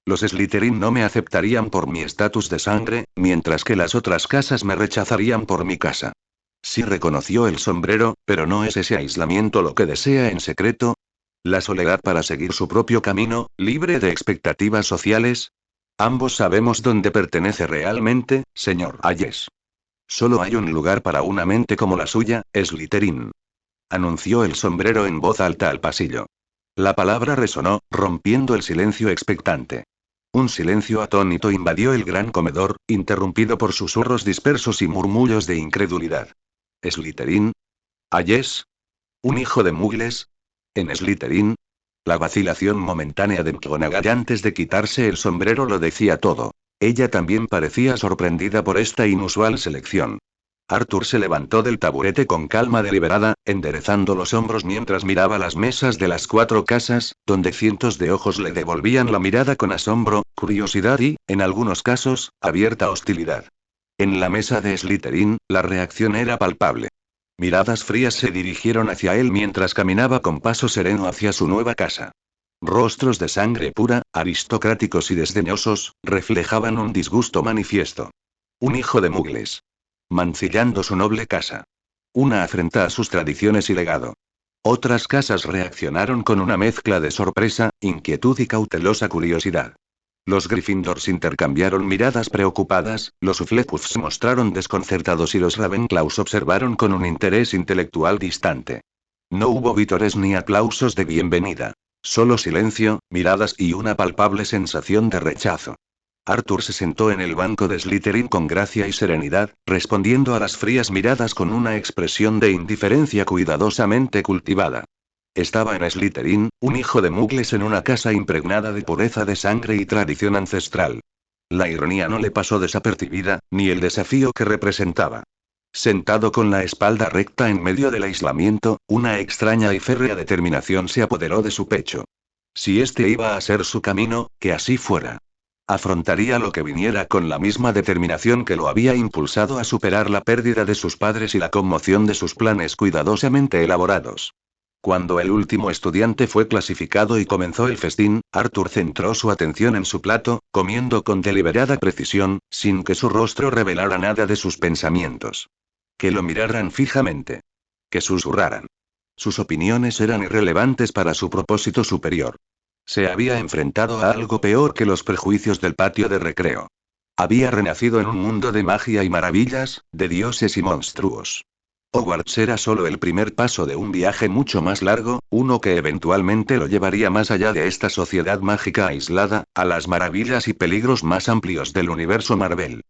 Los Slytherin no me aceptarían por mi estatus de sangre, mientras que las otras casas me rechazarían por mi casa. Sí, reconoció el sombrero, pero ¿no es ese aislamiento lo que desea en secreto? ¿La soledad para seguir su propio camino, libre de expectativas sociales? Ambos sabemos dónde pertenece realmente, señor Hayes. Solo hay un lugar para una mente como la suya, Slytherin. Anunció el sombrero en voz alta al pasillo. La palabra resonó, rompiendo el silencio expectante. Un silencio atónito invadió el gran comedor, interrumpido por susurros dispersos y murmullos de incredulidad. ¿Slytherin? ¿Hayes? ¿Un hijo de Muggles? ¿En Slytherin? La vacilación momentánea de McGonagall antes de quitarse el sombrero lo decía todo. Ella también parecía sorprendida por esta inusual selección. Arthur se levantó del taburete con calma deliberada, enderezando los hombros mientras miraba las mesas de las 4 casas, donde cientos de ojos le devolvían la mirada con asombro, curiosidad y, en algunos casos, abierta hostilidad. En la mesa de Slytherin, la reacción era palpable. Miradas frías se dirigieron hacia él mientras caminaba con paso sereno hacia su nueva casa. Rostros de sangre pura, aristocráticos y desdeñosos, reflejaban un disgusto manifiesto. Un hijo de Muggles. Mancillando su noble casa. Una afrenta a sus tradiciones y legado. Otras casas reaccionaron con una mezcla de sorpresa, inquietud y cautelosa curiosidad. Los Gryffindors intercambiaron miradas preocupadas, los Hufflepuffs mostraron desconcertados y los Ravenclaws observaron con un interés intelectual distante. No hubo vítores ni aplausos de bienvenida. Solo silencio, miradas y una palpable sensación de rechazo. Arthur se sentó en el banco de Slytherin con gracia y serenidad, respondiendo a las frías miradas con una expresión de indiferencia cuidadosamente cultivada. Estaba en Slytherin, un hijo de Muggles en una casa impregnada de pureza de sangre y tradición ancestral. La ironía no le pasó desapercibida, ni el desafío que representaba. Sentado con la espalda recta en medio del aislamiento, una extraña y férrea determinación se apoderó de su pecho. Si este iba a ser su camino, que así fuera. Afrontaría lo que viniera con la misma determinación que lo había impulsado a superar la pérdida de sus padres y la conmoción de sus planes cuidadosamente elaborados. Cuando el último estudiante fue clasificado y comenzó el festín, Arthur centró su atención en su plato, comiendo con deliberada precisión, sin que su rostro revelara nada de sus pensamientos. Que lo miraran fijamente. Que susurraran. Sus opiniones eran irrelevantes para su propósito superior. Se había enfrentado a algo peor que los prejuicios del patio de recreo. Había renacido en un mundo de magia y maravillas, de dioses y monstruos. Hogwarts era solo el primer paso de un viaje mucho más largo, uno que eventualmente lo llevaría más allá de esta sociedad mágica aislada, a las maravillas y peligros más amplios del universo Marvel.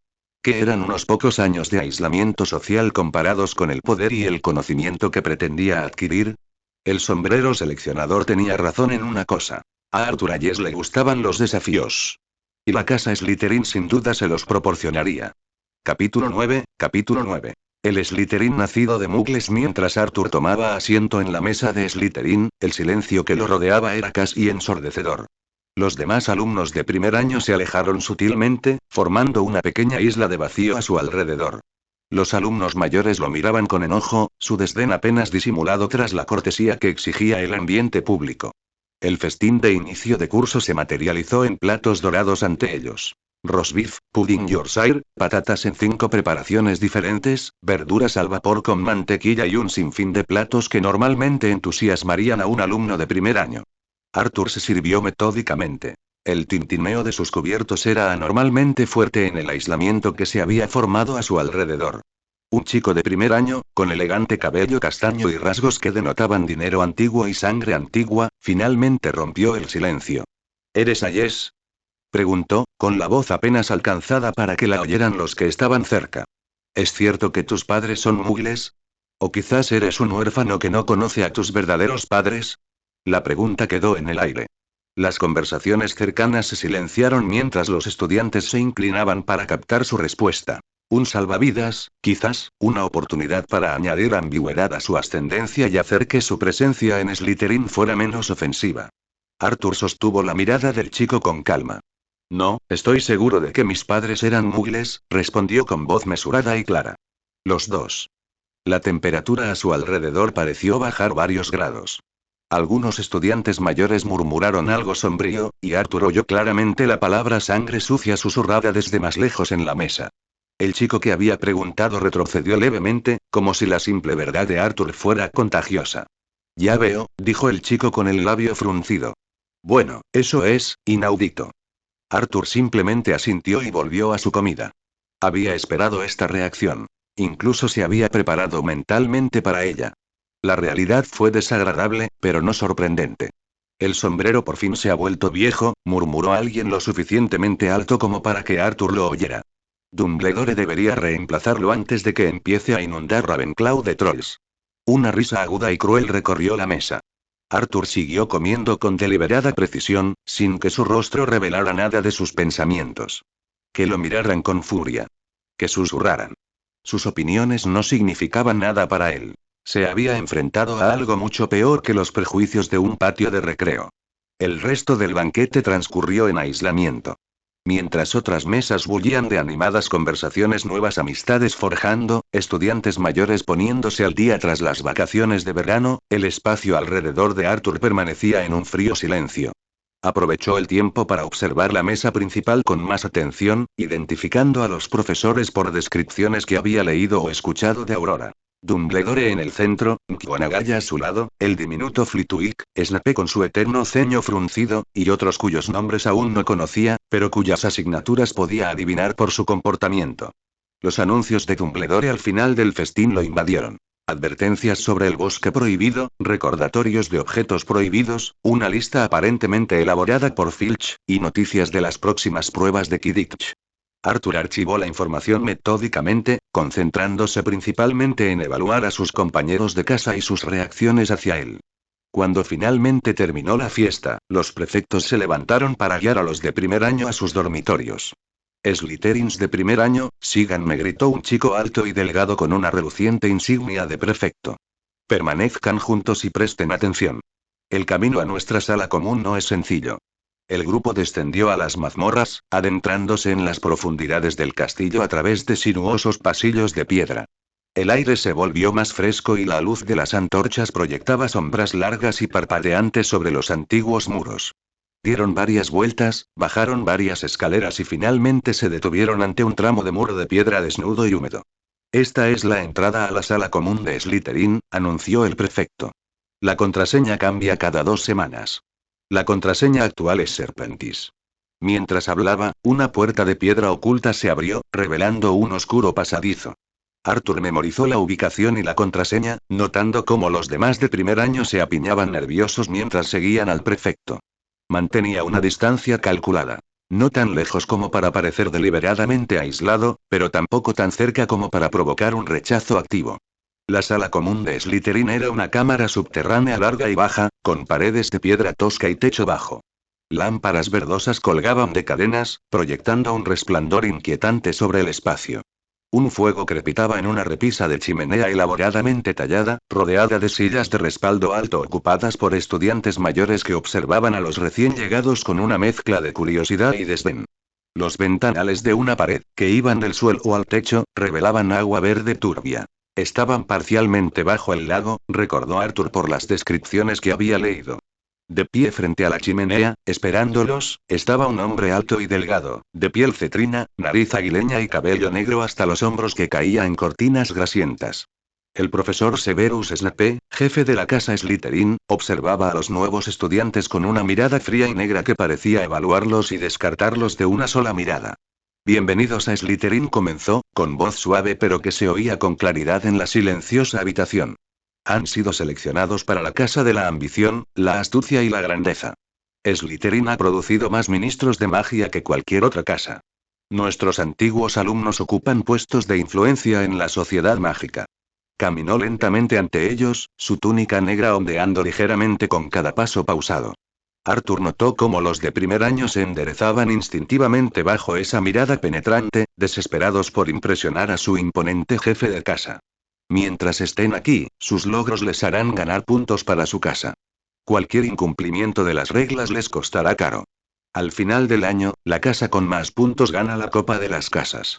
Que eran unos pocos años de aislamiento social comparados con el poder y el conocimiento que pretendía adquirir. El sombrero seleccionador tenía razón en una cosa. A Arthur Hayes le gustaban los desafíos. Y la casa Slytherin sin duda se los proporcionaría. Capítulo 9. El Slytherin nacido de Muggles. Mientras Arthur tomaba asiento en la mesa de Slytherin, el silencio que lo rodeaba era casi ensordecedor. Los demás alumnos de primer año se alejaron sutilmente, formando una pequeña isla de vacío a su alrededor. Los alumnos mayores lo miraban con enojo, su desdén apenas disimulado tras la cortesía que exigía el ambiente público. El festín de inicio de curso se materializó en platos dorados ante ellos. Roast beef, pudding Yorkshire, patatas en 5 preparaciones diferentes, verduras al vapor con mantequilla y un sinfín de platos que normalmente entusiasmarían a un alumno de primer año. Arthur se sirvió metódicamente. El tintineo de sus cubiertos era anormalmente fuerte en el aislamiento que se había formado a su alrededor. Un chico de primer año, con elegante cabello castaño y rasgos que denotaban dinero antiguo y sangre antigua, finalmente rompió el silencio. ¿Eres Ayes? Preguntó, con la voz apenas alcanzada para que la oyeran los que estaban cerca. ¿Es cierto que tus padres son muggles? ¿O quizás eres un huérfano que no conoce a tus verdaderos padres? La pregunta quedó en el aire. Las conversaciones cercanas se silenciaron mientras los estudiantes se inclinaban para captar su respuesta. Un salvavidas, quizás, una oportunidad para añadir ambigüedad a su ascendencia y hacer que su presencia en Slytherin fuera menos ofensiva. Arthur sostuvo la mirada del chico con calma. No, estoy seguro de que mis padres eran muggles, respondió con voz mesurada y clara. Los dos. La temperatura a su alrededor pareció bajar varios grados. Algunos estudiantes mayores murmuraron algo sombrío, y Arthur oyó claramente la palabra sangre sucia susurrada desde más lejos en la mesa. El chico que había preguntado retrocedió levemente, como si la simple verdad de Arthur fuera contagiosa. Ya veo, dijo el chico con el labio fruncido. Bueno, eso es, inaudito. Arthur simplemente asintió y volvió a su comida. Había esperado esta reacción. Incluso se había preparado mentalmente para ella. La realidad fue desagradable, pero no sorprendente. El sombrero por fin se ha vuelto viejo, murmuró alguien lo suficientemente alto como para que Arthur lo oyera. Dumbledore debería reemplazarlo antes de que empiece a inundar Ravenclaw de trolls. Una risa aguda y cruel recorrió la mesa. Arthur siguió comiendo con deliberada precisión, sin que su rostro revelara nada de sus pensamientos. Que lo miraran con furia. Que susurraran. Sus opiniones no significaban nada para él. Se había enfrentado a algo mucho peor que los prejuicios de un patio de recreo. El resto del banquete transcurrió en aislamiento. Mientras otras mesas bullían de animadas conversaciones, nuevas amistades forjando, estudiantes mayores poniéndose al día tras las vacaciones de verano, el espacio alrededor de Arthur permanecía en un frío silencio. Aprovechó el tiempo para observar la mesa principal con más atención, identificando a los profesores por descripciones que había leído o escuchado de Aurora. Dumbledore en el centro, McGonagall a su lado, el diminuto Flitwick, Snape con su eterno ceño fruncido, y otros cuyos nombres aún no conocía, pero cuyas asignaturas podía adivinar por su comportamiento. Los anuncios de Dumbledore al final del festín lo invadieron. Advertencias sobre el bosque prohibido, recordatorios de objetos prohibidos, una lista aparentemente elaborada por Filch, y noticias de las próximas pruebas de Quidditch. Arthur archivó la información metódicamente, concentrándose principalmente en evaluar a sus compañeros de casa y sus reacciones hacia él. Cuando finalmente terminó la fiesta, los prefectos se levantaron para guiar a los de primer año a sus dormitorios. Slytherins de primer año, síganme, gritó un chico alto y delgado con una reluciente insignia de prefecto. Permanezcan juntos y presten atención. El camino a nuestra sala común no es sencillo. El grupo descendió a las mazmorras, adentrándose en las profundidades del castillo a través de sinuosos pasillos de piedra. El aire se volvió más fresco y la luz de las antorchas proyectaba sombras largas y parpadeantes sobre los antiguos muros. Dieron varias vueltas, bajaron varias escaleras y finalmente se detuvieron ante un tramo de muro de piedra desnudo y húmedo. Esta es la entrada a la sala común de Slytherin, anunció el prefecto. La contraseña cambia cada 2 semanas. La contraseña actual es Serpentis. Mientras hablaba, una puerta de piedra oculta se abrió, revelando un oscuro pasadizo. Arthur memorizó la ubicación y la contraseña, notando cómo los demás de primer año se apiñaban nerviosos mientras seguían al prefecto. Mantenía una distancia calculada. No tan lejos como para parecer deliberadamente aislado, pero tampoco tan cerca como para provocar un rechazo activo. La sala común de Slytherin era una cámara subterránea larga y baja, con paredes de piedra tosca y techo bajo. Lámparas verdosas colgaban de cadenas, proyectando un resplandor inquietante sobre el espacio. Un fuego crepitaba en una repisa de chimenea elaboradamente tallada, rodeada de sillas de respaldo alto ocupadas por estudiantes mayores que observaban a los recién llegados con una mezcla de curiosidad y desdén. Los ventanales de una pared, que iban del suelo al techo, revelaban agua verde turbia. Estaban parcialmente bajo el lago, recordó Arthur por las descripciones que había leído. De pie frente a la chimenea, esperándolos, estaba un hombre alto y delgado, de piel cetrina, nariz aguileña y cabello negro hasta los hombros que caía en cortinas grasientas. El profesor Severus Snape, jefe de la casa Slytherin, observaba a los nuevos estudiantes con una mirada fría y negra que parecía evaluarlos y descartarlos de una sola mirada. Bienvenidos a Slytherin, comenzó, con voz suave pero que se oía con claridad en la silenciosa habitación. Han sido seleccionados para la casa de la ambición, la astucia y la grandeza. Slytherin ha producido más ministros de magia que cualquier otra casa. Nuestros antiguos alumnos ocupan puestos de influencia en la sociedad mágica. Caminó lentamente ante ellos, su túnica negra ondeando ligeramente con cada paso pausado. Arthur notó cómo los de primer año se enderezaban instintivamente bajo esa mirada penetrante, desesperados por impresionar a su imponente jefe de casa. Mientras estén aquí, sus logros les harán ganar puntos para su casa. Cualquier incumplimiento de las reglas les costará caro. Al final del año, la casa con más puntos gana la Copa de las Casas.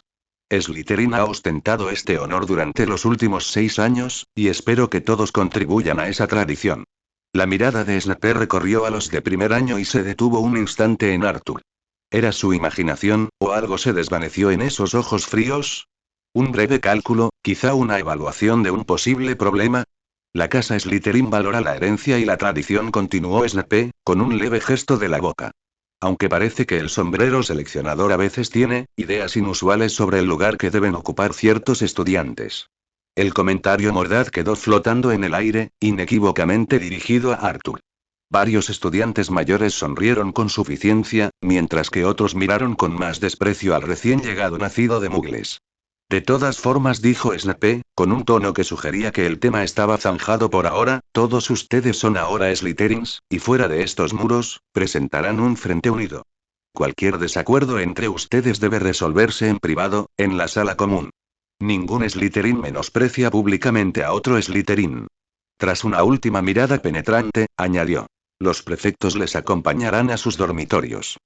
Slytherin ha ostentado este honor durante los últimos 6 años, y espero que todos contribuyan a esa tradición. La mirada de Snape recorrió a los de primer año y se detuvo un instante en Arthur. ¿Era su imaginación, o algo se desvaneció en esos ojos fríos? ¿Un breve cálculo, quizá una evaluación de un posible problema? La casa Slytherin valora la herencia y la tradición, continuó Snape, con un leve gesto de la boca. Aunque parece que el sombrero seleccionador a veces tiene ideas inusuales sobre el lugar que deben ocupar ciertos estudiantes. El comentario mordaz quedó flotando en el aire, inequívocamente dirigido a Arthur. Varios estudiantes mayores sonrieron con suficiencia, mientras que otros miraron con más desprecio al recién llegado nacido de Muggles. De todas formas, dijo Snape, con un tono que sugería que el tema estaba zanjado por ahora, todos ustedes son ahora Slytherins, y fuera de estos muros, presentarán un frente unido. Cualquier desacuerdo entre ustedes debe resolverse en privado, en la sala común. Ningún Slytherin menosprecia públicamente a otro Slytherin. Tras una última mirada penetrante, añadió. Los prefectos les acompañarán a sus dormitorios.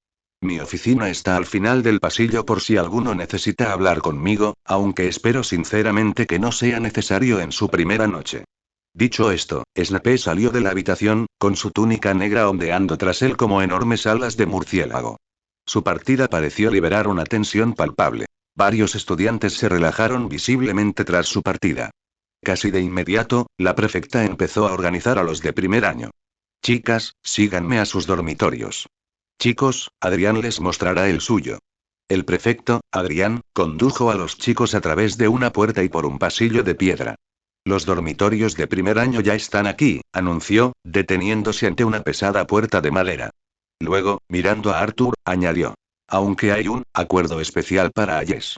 Mi oficina está al final del pasillo por si alguno necesita hablar conmigo, aunque espero sinceramente que no sea necesario en su primera noche. Dicho esto, Snape salió de la habitación, con su túnica negra ondeando tras él como enormes alas de murciélago. Su partida pareció liberar una tensión palpable. Varios estudiantes se relajaron visiblemente tras su partida. Casi de inmediato, la prefecta empezó a organizar a los de primer año. Chicas, síganme a sus dormitorios. Chicos, Adrián les mostrará el suyo. El prefecto, Adrián, condujo a los chicos a través de una puerta y por un pasillo de piedra. Los dormitorios de primer año ya están aquí, anunció, deteniéndose ante una pesada puerta de madera. Luego, mirando a Arthur, añadió. Aunque hay un acuerdo especial para Ayes.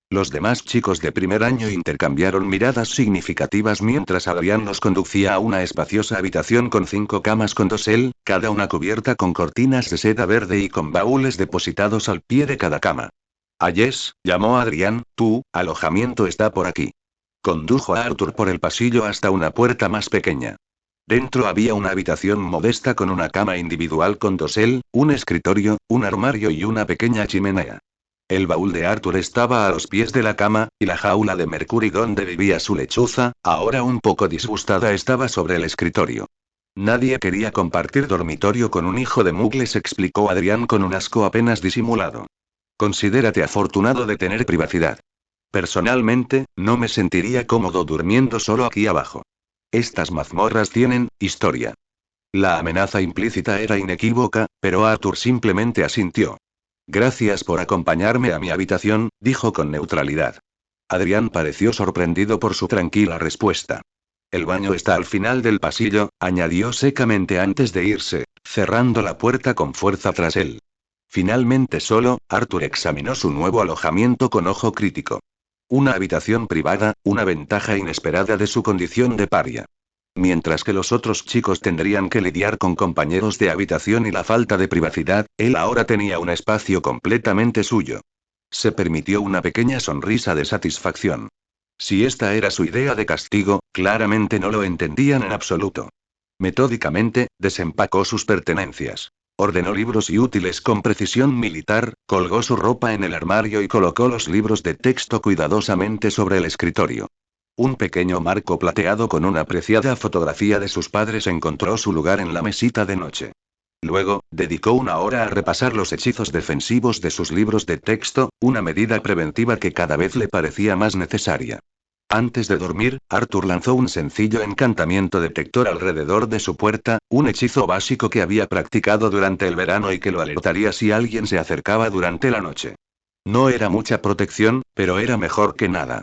Los demás chicos de primer año intercambiaron miradas significativas mientras Adrián los conducía a una espaciosa habitación con 5 camas con dosel, cada una cubierta con cortinas de seda verde y con baúles depositados al pie de cada cama. Ayes, llamó Adrián, tu alojamiento está por aquí. Condujo a Arthur por el pasillo hasta una puerta más pequeña. Dentro había una habitación modesta con una cama individual con dosel, un escritorio, un armario y una pequeña chimenea. El baúl de Arthur estaba a los pies de la cama, y la jaula de Mercury donde vivía su lechuza, ahora un poco disgustada, estaba sobre el escritorio. Nadie quería compartir dormitorio con un hijo de Muggles, explicó Adrián con un asco apenas disimulado. Considérate afortunado de tener privacidad. Personalmente, no me sentiría cómodo durmiendo solo aquí abajo. Estas mazmorras tienen historia. La amenaza implícita era inequívoca, pero Arthur simplemente asintió. Gracias por acompañarme a mi habitación, dijo con neutralidad. Adrián pareció sorprendido por su tranquila respuesta. El baño está al final del pasillo, añadió secamente antes de irse, cerrando la puerta con fuerza tras él. Finalmente solo, Arthur examinó su nuevo alojamiento con ojo crítico. Una habitación privada, una ventaja inesperada de su condición de paria. Mientras que los otros chicos tendrían que lidiar con compañeros de habitación y la falta de privacidad, él ahora tenía un espacio completamente suyo. Se permitió una pequeña sonrisa de satisfacción. Si esta era su idea de castigo, claramente no lo entendían en absoluto. Metódicamente, desempacó sus pertenencias. Ordenó libros y útiles con precisión militar, colgó su ropa en el armario y colocó los libros de texto cuidadosamente sobre el escritorio. Un pequeño marco plateado con una preciada fotografía de sus padres encontró su lugar en la mesita de noche. Luego, dedicó una hora a repasar los hechizos defensivos de sus libros de texto, una medida preventiva que cada vez le parecía más necesaria. Antes de dormir, Arthur lanzó un sencillo encantamiento detector alrededor de su puerta, un hechizo básico que había practicado durante el verano y que lo alertaría si alguien se acercaba durante la noche. No era mucha protección, pero era mejor que nada.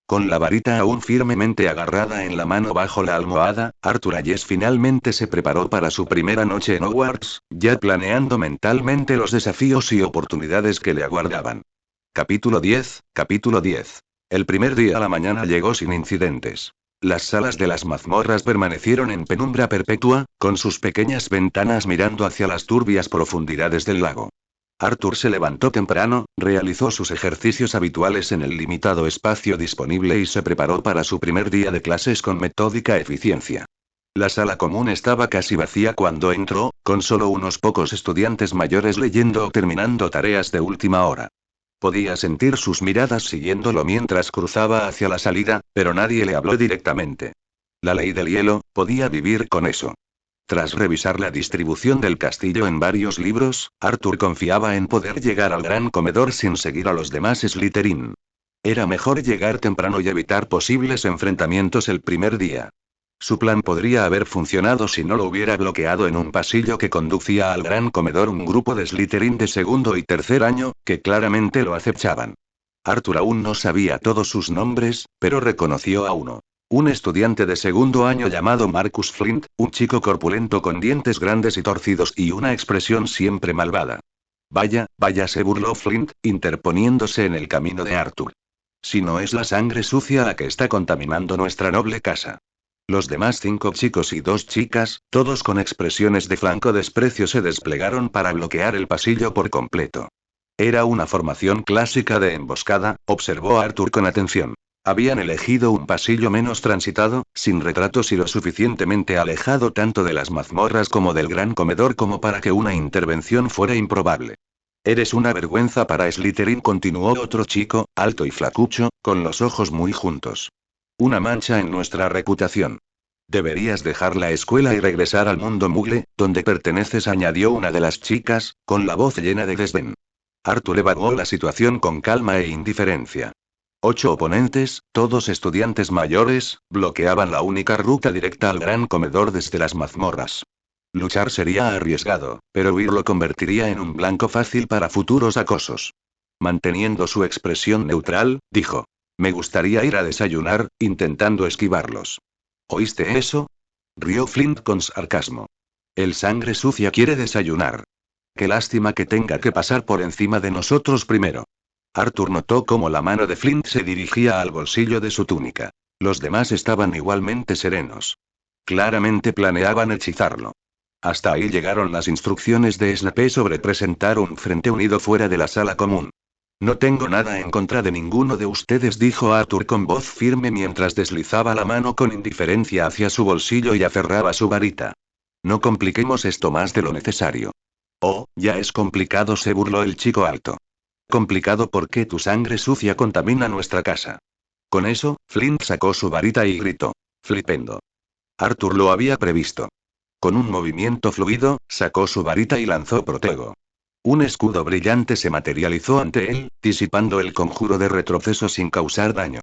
Con la varita aún firmemente agarrada en la mano bajo la almohada, Arthur Ayes finalmente se preparó para su primera noche en Hogwarts, ya planeando mentalmente los desafíos y oportunidades que le aguardaban. Capítulo 10. Capítulo 10. El primer día a la mañana llegó sin incidentes. Las salas de las mazmorras permanecieron en penumbra perpetua, con sus pequeñas ventanas mirando hacia las turbias profundidades del lago. Arthur se levantó temprano, realizó sus ejercicios habituales en el limitado espacio disponible y se preparó para su primer día de clases con metódica eficiencia. La sala común estaba casi vacía cuando entró, con solo unos pocos estudiantes mayores leyendo o terminando tareas de última hora. Podía sentir sus miradas siguiéndolo mientras cruzaba hacia la salida, pero nadie le habló directamente. La ley del hielo, podía vivir con eso. Tras revisar la distribución del castillo en varios libros, Arthur confiaba en poder llegar al gran comedor sin seguir a los demás Slytherin. Era mejor llegar temprano y evitar posibles enfrentamientos el primer día. Su plan podría haber funcionado si no lo hubiera bloqueado en un pasillo que conducía al gran comedor un grupo de Slytherin de segundo y tercer año, que claramente lo acechaban. Arthur aún no sabía todos sus nombres, pero reconoció a uno. Un estudiante de segundo año llamado Marcus Flint, un chico corpulento con dientes grandes y torcidos y una expresión siempre malvada. Vaya, vaya, se burló Flint, interponiéndose en el camino de Arthur. Si no es la sangre sucia la que está contaminando nuestra noble casa. Los demás 5 chicos y 2 chicas, todos con expresiones de franco desprecio, se desplegaron para bloquear el pasillo por completo. Era una formación clásica de emboscada, observó Arthur con atención. Habían elegido un pasillo menos transitado, sin retratos y lo suficientemente alejado tanto de las mazmorras como del gran comedor como para que una intervención fuera improbable. Eres una vergüenza para Slytherin, continuó otro chico, alto y flacucho, con los ojos muy juntos. Una mancha en nuestra reputación. Deberías dejar la escuela y regresar al mundo Mugle, donde perteneces, añadió una de las chicas, con la voz llena de desdén. Arthur evaluó la situación con calma e indiferencia. 8 oponentes, todos estudiantes mayores, bloqueaban la única ruta directa al gran comedor desde las mazmorras. Luchar sería arriesgado, pero huir lo convertiría en un blanco fácil para futuros acosos. Manteniendo su expresión neutral, dijo. Me gustaría ir a desayunar, intentando esquivarlos. ¿Oíste eso? Rió Flint con sarcasmo. El sangre sucia quiere desayunar. Qué lástima que tenga que pasar por encima de nosotros primero. Arthur notó cómo la mano de Flint se dirigía al bolsillo de su túnica. Los demás estaban igualmente serenos. Claramente planeaban hechizarlo. Hasta ahí llegaron las instrucciones de Snape sobre presentar un frente unido fuera de la sala común. No tengo nada en contra de ninguno de ustedes, dijo Arthur con voz firme mientras deslizaba la mano con indiferencia hacia su bolsillo y aferraba su varita. No compliquemos esto más de lo necesario. Oh, ya es complicado, se burló el chico alto. Complicado porque tu sangre sucia contamina nuestra casa. Con eso, Flint sacó su varita y gritó. Flipendo. Arthur lo había previsto. Con un movimiento fluido, sacó su varita y lanzó Protego. Un escudo brillante se materializó ante él, disipando el conjuro de retroceso sin causar daño.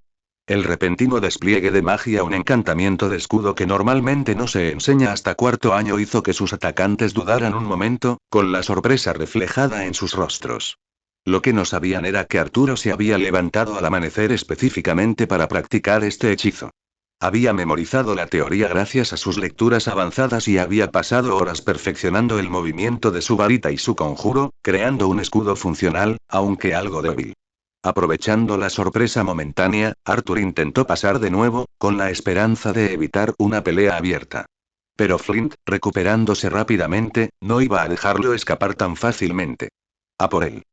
El repentino despliegue de magia, un encantamiento de escudo que normalmente no se enseña hasta cuarto año, hizo que sus atacantes dudaran un momento, con la sorpresa reflejada en sus rostros. Lo que no sabían era que Arturo se había levantado al amanecer específicamente para practicar este hechizo. Había memorizado la teoría gracias a sus lecturas avanzadas y había pasado horas perfeccionando el movimiento de su varita y su conjuro, creando un escudo funcional, aunque algo débil. Aprovechando la sorpresa momentánea, Arthur intentó pasar de nuevo, con la esperanza de evitar una pelea abierta. Pero Flint, recuperándose rápidamente, no iba a dejarlo escapar tan fácilmente. A por él.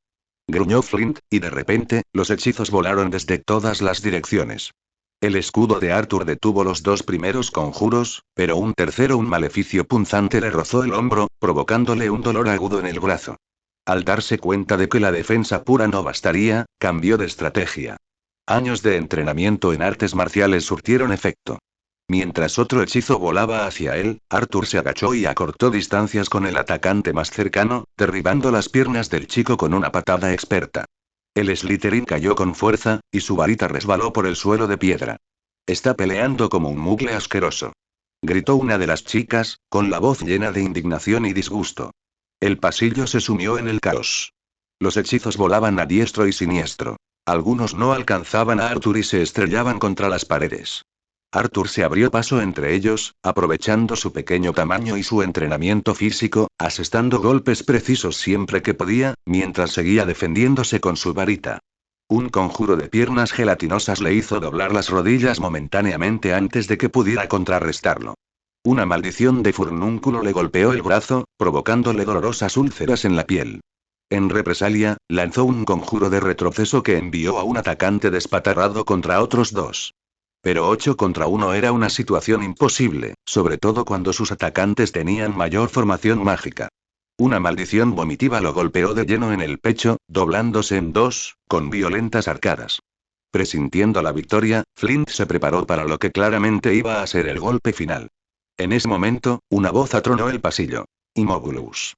Gruñó Flint, y de repente, los hechizos volaron desde todas las direcciones. El escudo de Arthur detuvo los 2 primeros conjuros, pero un tercero, un maleficio punzante, le rozó el hombro, provocándole un dolor agudo en el brazo. Al darse cuenta de que la defensa pura no bastaría, cambió de estrategia. Años de entrenamiento en artes marciales surtieron efecto. Mientras otro hechizo volaba hacia él, Arthur se agachó y acortó distancias con el atacante más cercano, derribando las piernas del chico con una patada experta. El Slytherin cayó con fuerza, y su varita resbaló por el suelo de piedra. Está peleando como un mugle asqueroso. Gritó una de las chicas, con la voz llena de indignación y disgusto. El pasillo se sumió en el caos. Los hechizos volaban a diestro y siniestro. Algunos no alcanzaban a Arthur y se estrellaban contra las paredes. Arthur se abrió paso entre ellos, aprovechando su pequeño tamaño y su entrenamiento físico, asestando golpes precisos siempre que podía, mientras seguía defendiéndose con su varita. Un conjuro de piernas gelatinosas le hizo doblar las rodillas momentáneamente antes de que pudiera contrarrestarlo. Una maldición de furúnculo le golpeó el brazo, provocándole dolorosas úlceras en la piel. En represalia, lanzó un conjuro de retroceso que envió a un atacante despatarrado contra otros dos. Pero 8 contra 1 era una situación imposible, sobre todo cuando sus atacantes tenían mayor formación mágica. Una maldición vomitiva lo golpeó de lleno en el pecho, doblándose en dos, con violentas arcadas. Presintiendo la victoria, Flint se preparó para lo que claramente iba a ser el golpe final. En ese momento, una voz atronó el pasillo. Immobilus.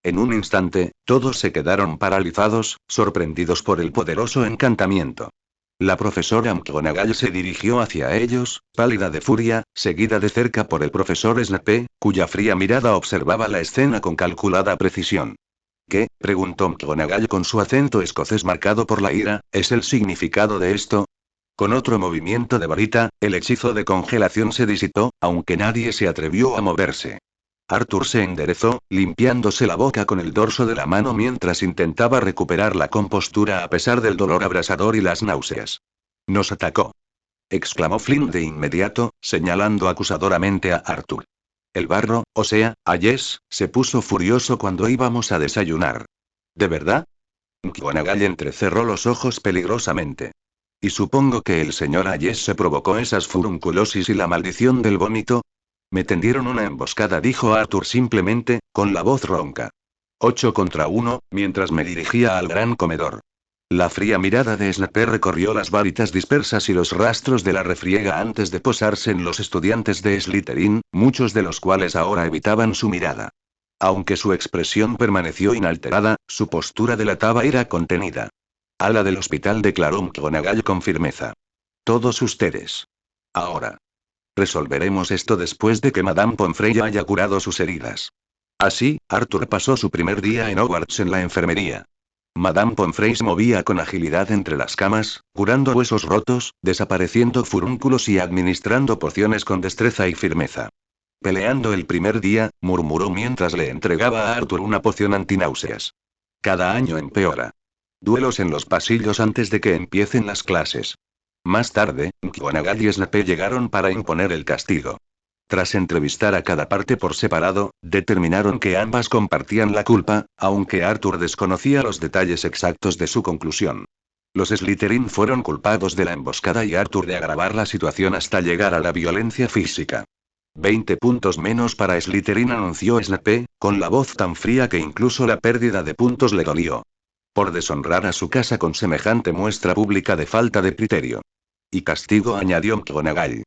En un instante, todos se quedaron paralizados, sorprendidos por el poderoso encantamiento. La profesora McGonagall se dirigió hacia ellos, pálida de furia, seguida de cerca por el profesor Snape, cuya fría mirada observaba la escena con calculada precisión. ¿Qué? Preguntó McGonagall con su acento escocés marcado por la ira, ¿es el significado de esto? Con otro movimiento de varita, el hechizo de congelación se disipó, aunque nadie se atrevió a moverse. Arthur se enderezó, limpiándose la boca con el dorso de la mano mientras intentaba recuperar la compostura a pesar del dolor abrasador y las náuseas. «Nos atacó», exclamó Flynn de inmediato, señalando acusadoramente a Arthur. El barro, o sea, Ayes, se puso furioso cuando íbamos a desayunar. ¿De verdad? McGonagall entrecerró los ojos peligrosamente. Y supongo que el señor Ayes se provocó esas furunculosis y la maldición del vómito. Me tendieron una emboscada, dijo Arthur simplemente, con la voz ronca. 8 contra 1, mientras me dirigía al gran comedor. La fría mirada de Snape recorrió las varitas dispersas y los rastros de la refriega antes de posarse en los estudiantes de Slytherin, muchos de los cuales ahora evitaban su mirada. Aunque su expresión permaneció inalterada, su postura delataba ira contenida. «Ala del hospital», declaró McGonagall con firmeza. «Todos ustedes. Ahora. Resolveremos esto después de que Madame Pomfrey haya curado sus heridas». Así, Arthur pasó su primer día en Hogwarts en la enfermería. Madame Pomfrey se movía con agilidad entre las camas, curando huesos rotos, desapareciendo furúnculos y administrando pociones con destreza y firmeza. «Peleando el primer día», murmuró mientras le entregaba a Arthur una poción antináuseas. «Cada año empeora. Duelos en los pasillos antes de que empiecen las clases». Más tarde, McGonagall y Snape llegaron para imponer el castigo. Tras entrevistar a cada parte por separado, determinaron que ambas compartían la culpa, aunque Arthur desconocía los detalles exactos de su conclusión. Los Slytherin fueron culpados de la emboscada y Arthur de agravar la situación hasta llegar a la violencia física. 20 puntos menos para Slytherin, anunció Snape, con la voz tan fría que incluso la pérdida de puntos le dolió. Por deshonrar a su casa con semejante muestra pública de falta de criterio. Y castigo, añadió McGonagall.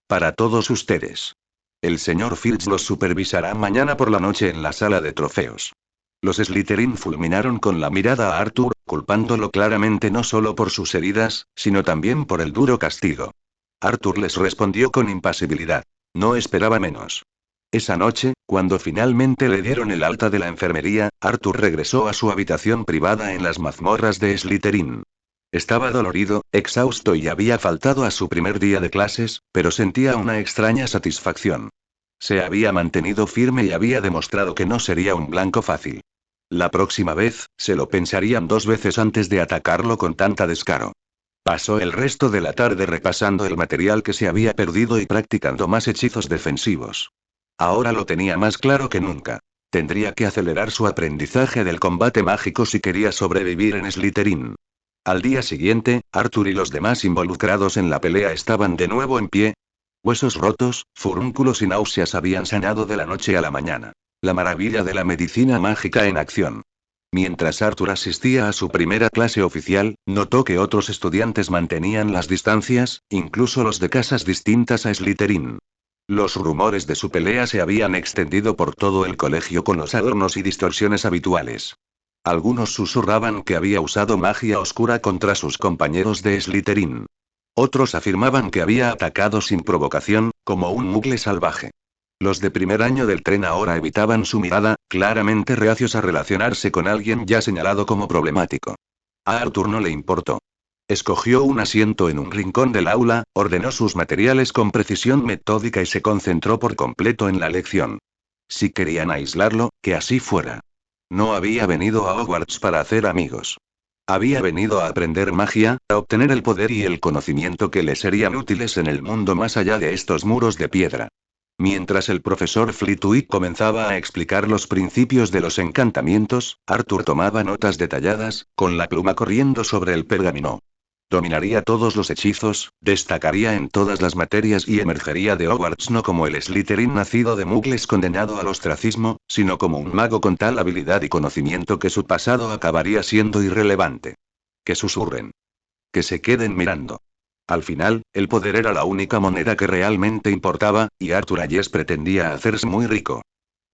Para todos ustedes. El señor Filch los supervisará mañana por la noche en la sala de trofeos. Los Slytherin fulminaron con la mirada a Arthur, culpándolo claramente no solo por sus heridas, sino también por el duro castigo. Arthur les respondió con impasibilidad. No esperaba menos. Esa noche, cuando finalmente le dieron el alta de la enfermería, Arthur regresó a su habitación privada en las mazmorras de Slytherin. Estaba dolorido, exhausto y había faltado a su primer día de clases, pero sentía una extraña satisfacción. Se había mantenido firme y había demostrado que no sería un blanco fácil. La próxima vez, se lo pensarían 2 veces antes de atacarlo con tanta descaro. Pasó el resto de la tarde repasando el material que se había perdido y practicando más hechizos defensivos. Ahora lo tenía más claro que nunca. Tendría que acelerar su aprendizaje del combate mágico si quería sobrevivir en Slytherin. Al día siguiente, Arthur y los demás involucrados en la pelea estaban de nuevo en pie. Huesos rotos, furúnculos y náuseas habían sanado de la noche a la mañana. La maravilla de la medicina mágica en acción. Mientras Arthur asistía a su primera clase oficial, notó que otros estudiantes mantenían las distancias, incluso los de casas distintas a Slytherin. Los rumores de su pelea se habían extendido por todo el colegio con los adornos y distorsiones habituales. Algunos susurraban que había usado magia oscura contra sus compañeros de Slytherin. Otros afirmaban que había atacado sin provocación, como un mugle salvaje. Los de primer año del tren ahora evitaban su mirada, claramente reacios a relacionarse con alguien ya señalado como problemático. A Arthur no le importó. Escogió un asiento en un rincón del aula, ordenó sus materiales con precisión metódica y se concentró por completo en la lección. Si querían aislarlo, que así fuera. No había venido a Hogwarts para hacer amigos. Había venido a aprender magia, a obtener el poder y el conocimiento que le serían útiles en el mundo más allá de estos muros de piedra. Mientras el profesor Flitwick comenzaba a explicar los principios de los encantamientos, Arthur tomaba notas detalladas, con la pluma corriendo sobre el pergamino. Dominaría todos los hechizos, destacaría en todas las materias y emergería de Hogwarts no como el Slytherin nacido de muggles condenado al ostracismo, sino como un mago con tal habilidad y conocimiento que su pasado acabaría siendo irrelevante. Que susurren. Que se queden mirando. Al final, el poder era la única moneda que realmente importaba, y Arthur Ayes pretendía hacerse muy rico.